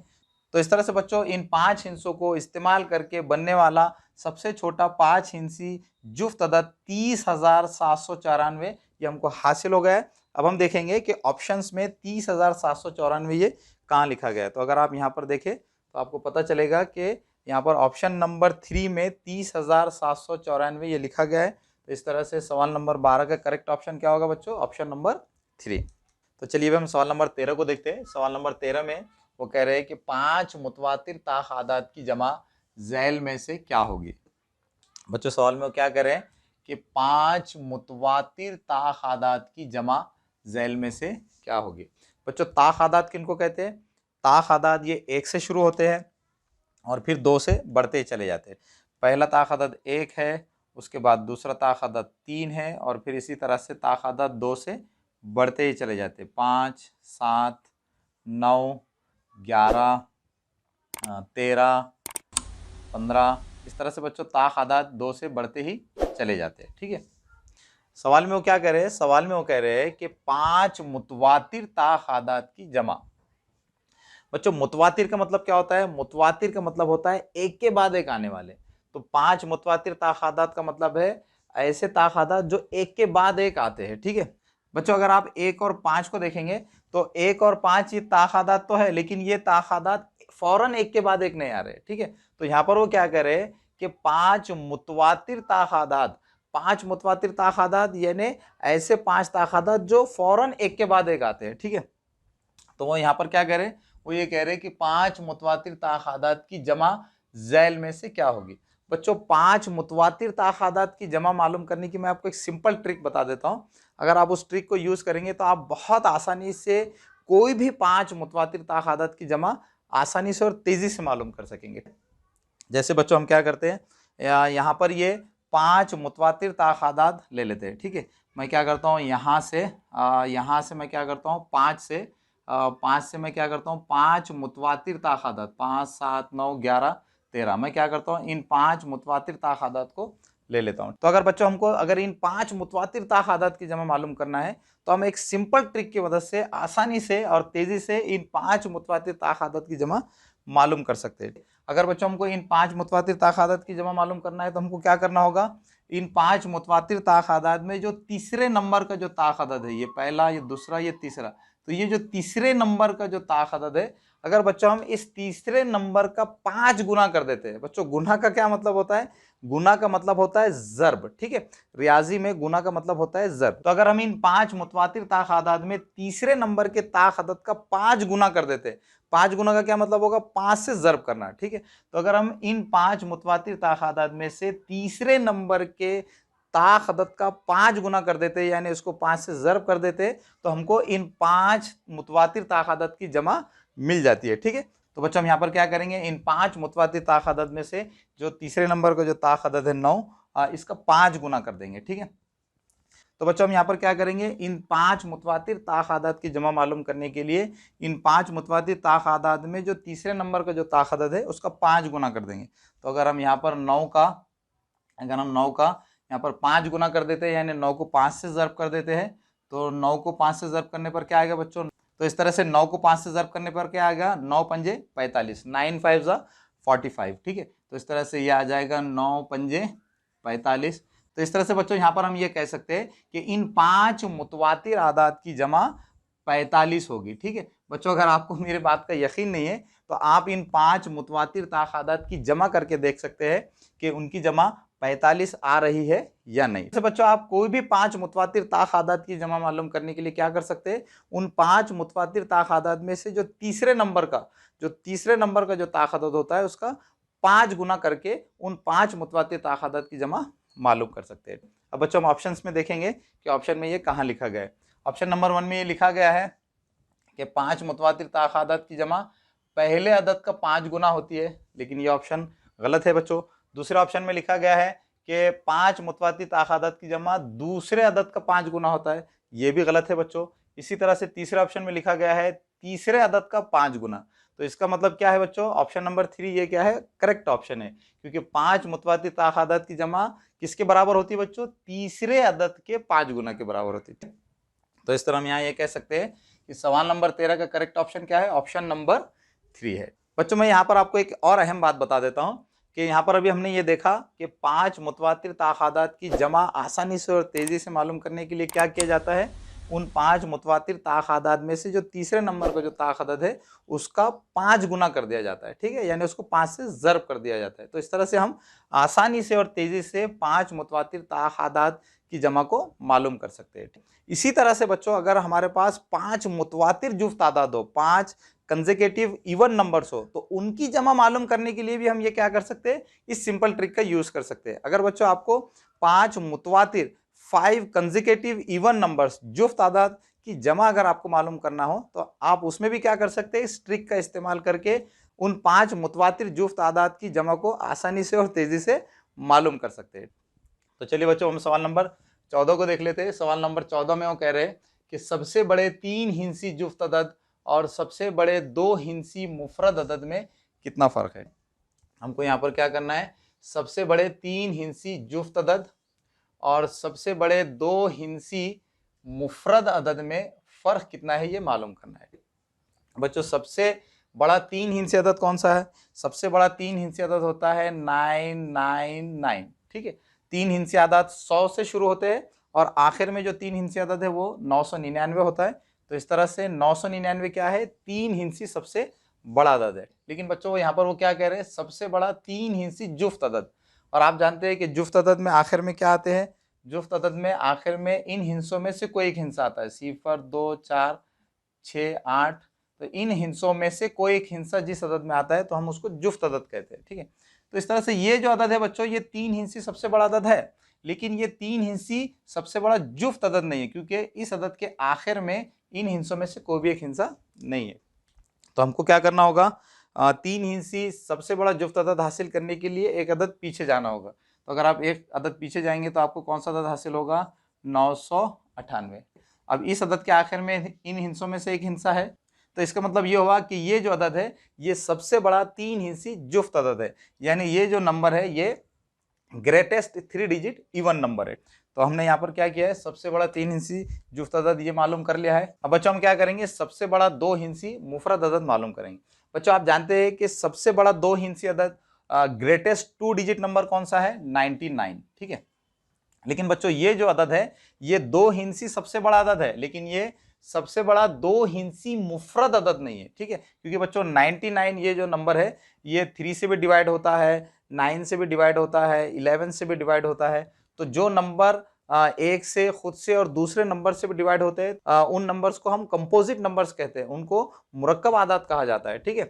तो इस तरह से बच्चों इन 5 हिस्सों को इस्तेमाल करके बनने वाला सबसे छोटा 5 हिस्सी जुफ्त अदद 30,794 ये हमको हासिल हो गया है। अब हम देखेंगे कि ऑप्शंस में 30,794 ये कहाँ लिखा गया है। तो अगर आप यहाँ पर देखें तो आपको पता चलेगा कि यहाँ पर ऑप्शन नंबर 3 में 30,794 ये लिखा गया है। तो इस तरह से सवाल नंबर 12 का करेक्ट ऑप्शन क्या होगा बच्चों, ऑप्शन नंबर 3। तो चलिए हम सवाल नंबर 13 को देखते हैं। सवाल नंबर 13 में वो कह रहे हैं कि 5 मुतवातिर तादाद की जमा झैल में से क्या होगी। बच्चों सवाल में वो क्या कह रहे हैं कि 5 मुतवातिर तादाद की जमा झैल में से क्या होगी। बच्चों तादाद किनको कहते हैं, तादाद ये 1 से शुरू होते हैं और फिर 2 से बढ़ते ही चले जाते हैं। पहला तादाद 1 है, उसके बाद दूसरा तादाद 3 है और फिर इसी तरह से तादाद 2 से बढ़ते ही चले जाते हैं। 5, 7, 9, 11, 13, 15 इस तरह से बच्चों तादाद 2 से बढ़ते ही चले जाते हैं। ठीक है, सवाल में वो क्या कह रहे हैं, सवाल में वो कह रहे हैं कि 5 मुतवातिर तादाद की जमा। बच्चों मुतवातिर का मतलब क्या होता है, मुतवातिर का मतलब होता है एक के बाद एक आने वाले। तो 5 मुतवातिर तादाद का मतलब है ऐसे तादाद जो एक के बाद एक आते हैं। ठीक है बच्चों, अगर आप 1 और 5 को देखेंगे तो 1 और 5 ये तादाद तो है, लेकिन ये तादाद फौरन एक के बाद एक नहीं आ रहे। ठीक है, तो यहाँ पर वो क्या कह रहे हैं कि 5 मुतवातिर तादाद, 5 मुतवातिर तादाद यानी ऐसे 5 तादाद जो फौरन एक के बाद एक आते हैं। ठीक है, तो वो यहाँ पर क्या कह रहे हैं, वो ये कह रहे हैं कि 5 मुतवातिर तादाद की जमा झैल में से क्या होगी। बच्चों 5 मुतवातिर तादाद की जमा मालूम करने की मैं आपको एक सिंपल ट्रिक बता देता हूँ। अगर आप उस ट्रिक को यूज करेंगे तो आप बहुत आसानी से कोई भी 5 मुतवातिर तादाद की जमा आसानी से और तेजी से मालूम कर सकेंगे। जैसे बच्चों हम क्या करते हैं, यहाँ पर ये 5 मुतवातिर तादाद ले लेते हैं। ठीक है, मैं क्या करता हूँ यहाँ से मैं क्या करता हूँ 5 से मैं क्या करता हूँ 5 मुतवातिर तादाद 5, 7, 9, 11, 13 मैं क्या करता हूँ इन 5 मुतवातिर तादाद को ले लेता हूँ। तो अगर बच्चों हमको अगर इन 5 मुतवातिर तादाद की जमा मालूम करना है तो हम एक सिंपल ट्रिक की मदद से आसानी से और तेजी से इन 5 मुतवातिर तादाद की जमा मालूम कर सकते हैं। अगर बच्चों हमको इन 5 मुतवातिर तादाद की जमा मालूम करना है तो हमको क्या करना होगा, इन 5 मुतवातिर तादाद में जो तीसरे नंबर का जो तादाद है, ये पहला, ये दूसरा, ये तीसरा, तो ये जो तीसरे नंबर का जो तादाद है, अगर बच्चों हम इस तीसरे नंबर का 5 गुना कर देते हैं। बच्चों गुना का क्या मतलब होता है, गुना का मतलब होता है ज़र्ब। ठीक है, रियाजी में गुना का मतलब होता है ज़र्ब। तो अगर हम इन 5 मुतवातिर तादाद में तीसरे नंबर के तादाद का 5 गुना कर देते हैं, 5 गुना का क्या मतलब होगा, 5 से ज़र्ब करना। ठीक है, तो अगर हम इन 5 मुतवातिर तादाद में से तीसरे नंबर के तादाद का 5 गुना कर देते हैं यानी उसको 5 से ज़र्ब कर देते हैं तो हमको इन 5 मुतवातिर तादाद की जमा मिल जाती है। ठीक है, तो बच्चों हम यहाँ पर क्या करेंगे, इन 5 मुतवातिर तादाद में से जो तीसरे नंबर का जो तादाद है 9, इसका 5 गुना कर देंगे। ठीक है, तो बच्चों हम यहाँ पर क्या करेंगे, इन 5 मुतवातिर तादाद की जमा मालूम करने के लिए इन 5 मुतवातिर तादाद में जो तीसरे नंबर का जो तादाद है उसका 5 गुना कर देंगे। तो अगर हम यहाँ पर 9 का यहाँ पर 5 गुना कर देते हैं यानी 9 को 5 से ज़र्ब कर देते हैं, तो 9 को 5 से ज़र्ब करने पर क्या आएगा बच्चों, तो इस तरह से 9 को 5 से ज़र्ब करने पर क्या आएगा, 9 पंजे 45, 9 5 जा 45। ठीक है, तो इस तरह से ये आ जाएगा 9 पंजे 45। तो इस तरह से बच्चों यहाँ पर हम ये कह सकते हैं कि इन 5 मुतवातिर आदाद की जमा 45 होगी। ठीक है बच्चों, अगर आपको मेरी बात का यकीन नहीं है तो आप इन 5 मुतवातिर तादाद की जमा करके देख सकते हैं कि उनकी जमा 45 आ रही है या नहीं। तो बच्चों आप कोई भी 5 मुतवातिर तादाद की जमा मालूम करने के लिए क्या कर सकते हैं, उन 5 मुतवातिर तादाद में से जो तीसरे नंबर का जो तादाद होता है उसका 5 गुना करके उन 5 मुतवातिर तादाद की जमा मालूम कर सकते हैं। अब बच्चों हम ऑप्शंस में देखेंगे कि ऑप्शन में ये कहाँ लिखा गया है। ऑप्शन नंबर 1 में ये लिखा गया है कि 5 मुतवातिर तादाद की जमा पहले अदद का 5 गुना होती है, लेकिन ये ऑप्शन गलत है बच्चों। दूसरे ऑप्शन में लिखा गया है कि 5 मुतवातिर तादाद की जमा दूसरे अदद का 5 गुना होता है, ये भी गलत है बच्चों। इसी तरह से तीसरे ऑप्शन में लिखा गया है तीसरे अदद का 5 गुना। तो इसका मतलब क्या है बच्चों, ऑप्शन नंबर 3 ये क्या है, करेक्ट ऑप्शन है, क्योंकि 5 मुतवातिर तादाद की जमा किसके बराबर होती है बच्चों, तीसरे अदद के 5 गुना के बराबर होती है। तो इस तरह हम यहाँ ये कह सकते हैं कि सवाल नंबर 13 का करेक्ट ऑप्शन क्या है, ऑप्शन नंबर 3 है। बच्चों मैं यहाँ पर आपको एक और अहम बात बता देता हूँ कि यहाँ पर अभी हमने ये देखा कि 5 मुतवातिर तादाद की जमा आसानी से और तेजी से मालूम करने के लिए क्या किया जाता है, उन 5 मुतवातिर तादाद में से जो तीसरे नंबर का जो तादाद है उसका 5 गुना कर दिया जाता है, ठीक है, यानी उसको 5 से ज़र्ब कर दिया जाता है। तो इस तरह से हम आसानी से और तेजी से 5 मुतवातिर तादाद की जमा को मालूम कर सकते हैं। इसी तरह से बच्चों अगर हमारे पास 5 मुतवातिर जुफ्त तादाद हो, 5 कंसेक्यूटिव इवन नंबर्स हो, तो उनकी जमा मालूम करने के लिए भी हम ये क्या कर सकते हैं, इस सिंपल ट्रिक का यूज कर सकते हैं। अगर बच्चों आपको 5 मुतवातिर 5 कंसेक्यूटिव इवन नंबर्स जुफ्त तादाद की जमा अगर आपको मालूम करना हो तो आप उसमें भी क्या कर सकते हैं, इस ट्रिक का इस्तेमाल करके उन 5 मुतवातिर जुफ्त तादाद की जमा को आसानी से और तेजी से मालूम कर सकते हैं। तो चलिए बच्चों हम सवाल नंबर 14 को देख लेते हैं। सवाल नंबर 14 में वो कह रहे हैं कि सबसे बड़े 3 हिंसी जुफ्त अदद और सबसे बड़े 2 हिंसी मुफरद अदद में कितना फर्क है। हमको यहाँ पर क्या करना है, सबसे बड़े 3 हिंसी जुफ्त अदद और सबसे बड़े 2 हिंसी मुफरद अदद में फर्क कितना है ये मालूम करना है। बच्चों सबसे बड़ा 3 हिंसी अदद कौन सा है, सबसे बड़ा 3 हिंसी अदद होता है 999, ठीक है। 3 हिंसी आदाद 100 से शुरू होते हैं और आखिर में जो 3 हिंसी आदाद है वो 999 होता है। तो इस तरह से 999 क्या है, 3 हिंसी सबसे बड़ा अदद है। लेकिन बच्चों यहाँ पर वो क्या कह रहे हैं, सबसे बड़ा 3 हिंसी जुफ्त अदद। और आप जानते हैं कि जुफ्त अदद में आखिर में क्या आते हैं, जुफ्त अदद में आखिर में इन हिंसों में से कोई एक हिंसा आता है, 0, 2, 4, 6, 8। तो इन हिंसों में से कोई एक हिंसा जिस अदद में आता है तो हम उसको जुफ्त अदद कहते हैं, ठीक है। तो इस तरह से ये जो अदद है बच्चों, ये 3 हिंसी सबसे बड़ा अदद है, लेकिन ये 3 हिंसी सबसे बड़ा जुफ्त अदद नहीं है, क्योंकि इस अदद के आखिर में इन हिंसों में से कोई भी एक हिंसा नहीं है। तो हमको क्या करना होगा, 3 हिंसी सबसे बड़ा जुफ्त अदद हासिल करने के लिए एक अदद पीछे जाना होगा। तो अगर आप एक अदद पीछे जाएंगे तो आपको कौन सा अदद हासिल होगा, 998। अब इस अदद के आखिर में इन हिंसों में से एक हिंसा है, तो इसका मतलब ये हुआ कि ये जो अदद है ये सबसे बड़ा 3 हिंसी जुफ्त अदद है, यानी ये जो नंबर है ये ग्रेटेस्ट 3 डिजिट इवन नंबर है। तो हमने यहाँ पर क्या किया है, सबसे बड़ा 3 हिंसी जुफ्त अदद ये मालूम कर लिया है। अब बच्चों हम क्या करेंगे, सबसे बड़ा 2 हिंसी मुफरद अदद मालूम करेंगे। बच्चों आप जानते हैं कि सबसे बड़ा 2 हिंसी अदद ग्रेटेस्ट 2 डिजिट नंबर कौन सा है, 99, ठीक है। लेकिन बच्चों ये जो अदद है ये 2 हिंसी सबसे बड़ा अदद है, लेकिन ये सबसे बड़ा 2 हिंसी मुफरद अदद नहीं है, ठीक है। क्योंकि बच्चों 99 ये जो नंबर है ये 3 से भी डिवाइड होता है, 9 से भी डिवाइड होता है, 11 से भी डिवाइड होता है। तो जो नंबर एक से खुद से और दूसरे नंबर से भी डिवाइड होते हैं उन नंबर्स को हम कंपोजिट नंबर्स कहते हैं, उनको मुरक्कब आदाद कहा जाता है, ठीक है।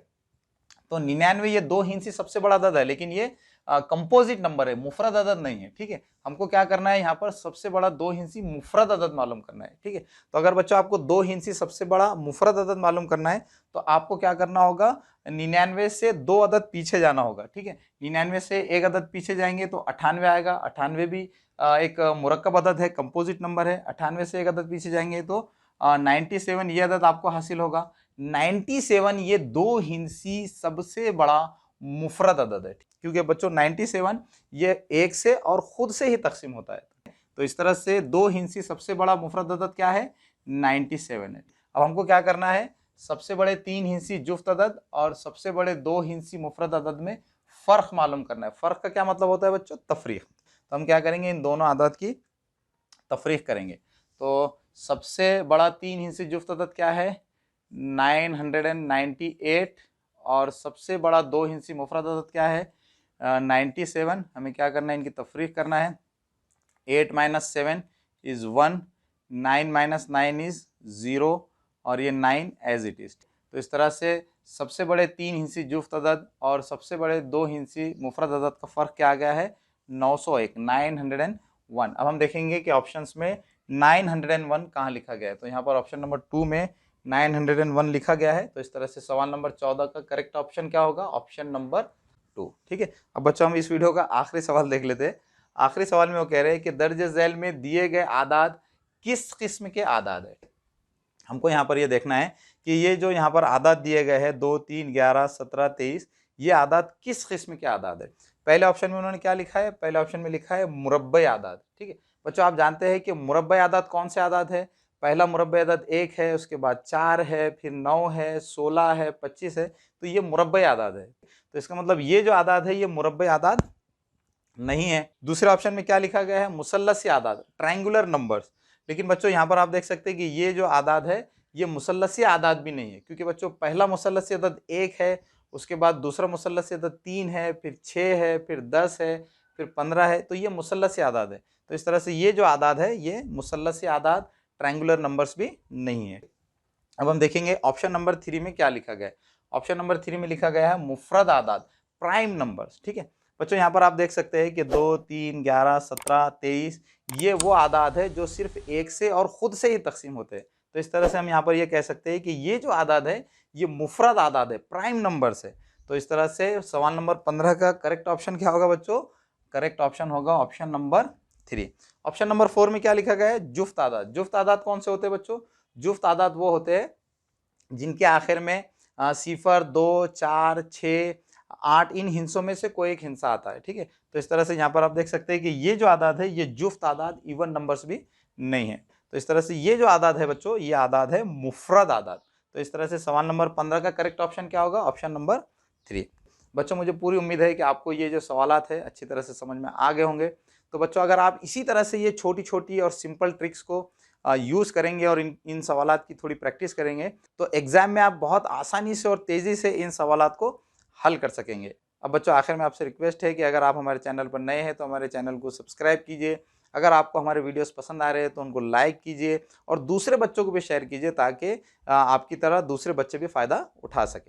तो 99 ये 2 हिंसी सबसे बड़ा अदद है, लेकिन ये कंपोजिट नंबर है, मुफरद अदद नहीं है, ठीक है। हमको क्या करना है, यहाँ पर सबसे बड़ा 2 हिंसी मुफरद अदद मालूम करना है, ठीक है। तो अगर बच्चों आपको 2 हिंसी सबसे बड़ा मुफरद अदद मालूम करना है तो आपको क्या करना होगा, 99 से 2 अदद पीछे जाना होगा, ठीक है। 99 से एक अदद पीछे जाएंगे तो 98 आएगा। 98 भी एक मुरक्कब अदद है, कंपोजिट नंबर है। 98 से एक अदद पीछे जाएंगे तो 97 ये अदद आपको हासिल होगा। 97 ये 2 हिंसी सबसे बड़ा मुफरद अदद है, क्योंकि बच्चों 97 ये एक से और खुद से ही तकसीम होता है। तो इस तरह से 2 हिंसी सबसे बड़ा मुफरद अदद क्या है, 97 है। अब हमको क्या करना है, सबसे बड़े 3 हिंसी जुफ्त अदद और सबसे बड़े 2 हिंसी मुफरद अदद में फ़र्क मालूम करना है। फ़र्क का क्या मतलब होता है बच्चों, तफरीक। तो हम क्या करेंगे, इन दोनों अदद की तफरीक करेंगे। तो सबसे बड़ा 3 हिंसी जुफ्त अदद क्या है, 998, और सबसे बड़ा 2 हिंसी मुफरद अदद क्या है, 97। हमें क्या करना है, इनकी तफरीक करना है। 8 - 7 इज़ 1, 9 - 9 इज़ 0 और ये 9 एज इट इज़। तो इस तरह से सबसे बड़े 3 हिंसी जुफ्त अदद और सबसे बड़े 2 हिंसी मुफरद अदद का फ़र्क क्या आ गया है, 901, 901। अब हम देखेंगे कि ऑप्शंस में 901 कहाँ लिखा गया है। तो यहाँ पर ऑप्शन नंबर 2 में 901 लिखा गया है। तो इस तरह से सवाल नंबर 14 का करेक्ट ऑप्शन क्या होगा, ऑप्शन नंबर 2, ठीक है। अब बच्चों हम इस वीडियो का आखिरी सवाल देख लेते हैं। आखिरी सवाल में वो कह रहे हैं कि दर्ज झैल में दिए गए आदाद किस किस्म के आदाद है। हमको यहाँ पर ये देखना है कि ये जो यहाँ पर आदाद दिए गए हैं 2, 3, 11, 17, 23, ये आदाद किस किस्म के आदाद है। पहले ऑप्शन में उन्होंने क्या लिखा है, पहले ऑप्शन में लिखा है मुरब्बई आदाद। ठीक है बच्चों, आप जानते हैं कि मुरब्बई आदाद कौन से आदाद है। पहला मुरब्बई आदाद 1 है, उसके बाद 4 है, फिर 9 है, 16 है, 25 है, तो ये मुरब्बई आदाद है। तो इसका मतलब ये जो आदाद है ये मुरब्बई आदाद नहीं है। दूसरे ऑप्शन में क्या लिखा गया है, मुसल्लसी आदाद, ट्रायंगुलर नंबर्स। लेकिन बच्चों यहाँ पर आप देख सकते हैं कि ये जो आदाद है ये मुसल्लसी आदाद भी नहीं है, क्योंकि बच्चों पहला मुसल्लसी आदाद 1 है, उसके बाद दूसरा मुसल्लसी आदाद 3 है, फिर 6 है, फिर 10 है, फिर 15 है, तो ये मुसल्लसी आदाद है। तो इस तरह से ये जो आदाद है ये मुसल्लसी आदाद, ट्रायंगुलर नंबर्स भी नहीं है। अब हम देखेंगे ऑप्शन नंबर 3 में क्या लिखा गया है। ऑप्शन नंबर 3 में लिखा गया है मुफरद आदाद, प्राइम नंबर्स। ठीक है बच्चों, यहाँ पर आप देख सकते हैं कि 2, 3, 11, 17, 23 ये वो आदाद है जो सिर्फ एक से और खुद से ही तकसीम होते हैं। तो इस तरह से हम यहाँ पर ये कह सकते हैं कि ये जो आदाद है ये मुफरद आदाद है, प्राइम नंबर्स है। तो इस तरह से सवाल नंबर 15 का करेक्ट ऑप्शन क्या होगा बच्चों, करेक्ट ऑप्शन होगा ऑप्शन नंबर 3। ऑप्शन नंबर 4 में क्या लिखा गया है, जुफ्त आदाद। जुफ्त आदाद कौन से होते हैं बच्चों, जुफ्त आदाद वो होते हैं जिनके आखिर में 0, 2, 4, 6, 8 इन हिंसों में से कोई एक हिंसा आता है। ठीक है, तो इस तरह से यहाँ पर आप देख सकते हैं कि ये जो आदाद है ये जुफ्त आदाद, इवन नंबर्स भी नहीं है। तो इस तरह से ये जो आदाद है बच्चों ये आदाद है मुफरद आदाद। तो इस तरह से सवाल नंबर 15 का करेक्ट ऑप्शन क्या होगा, ऑप्शन नंबर 3। बच्चों मुझे पूरी उम्मीद है कि आपको ये जो सवालात है अच्छी तरह से समझ में आ गए होंगे। तो बच्चों अगर आप इसी तरह से ये छोटी छोटी और सिंपल ट्रिक्स को यूज़ करेंगे और इन सवालात की थोड़ी प्रैक्टिस करेंगे तो एग्ज़ाम में आप बहुत आसानी से और तेज़ी से इन सवालात को हल कर सकेंगे। अब बच्चों आखिर में आपसे रिक्वेस्ट है कि अगर आप हमारे चैनल पर नए हैं तो हमारे चैनल को सब्सक्राइब कीजिए। अगर आपको हमारे वीडियोस पसंद आ रहे हैं तो उनको लाइक कीजिए और दूसरे बच्चों को भी शेयर कीजिए ताकि आपकी तरह दूसरे बच्चे भी फ़ायदा उठा सकें।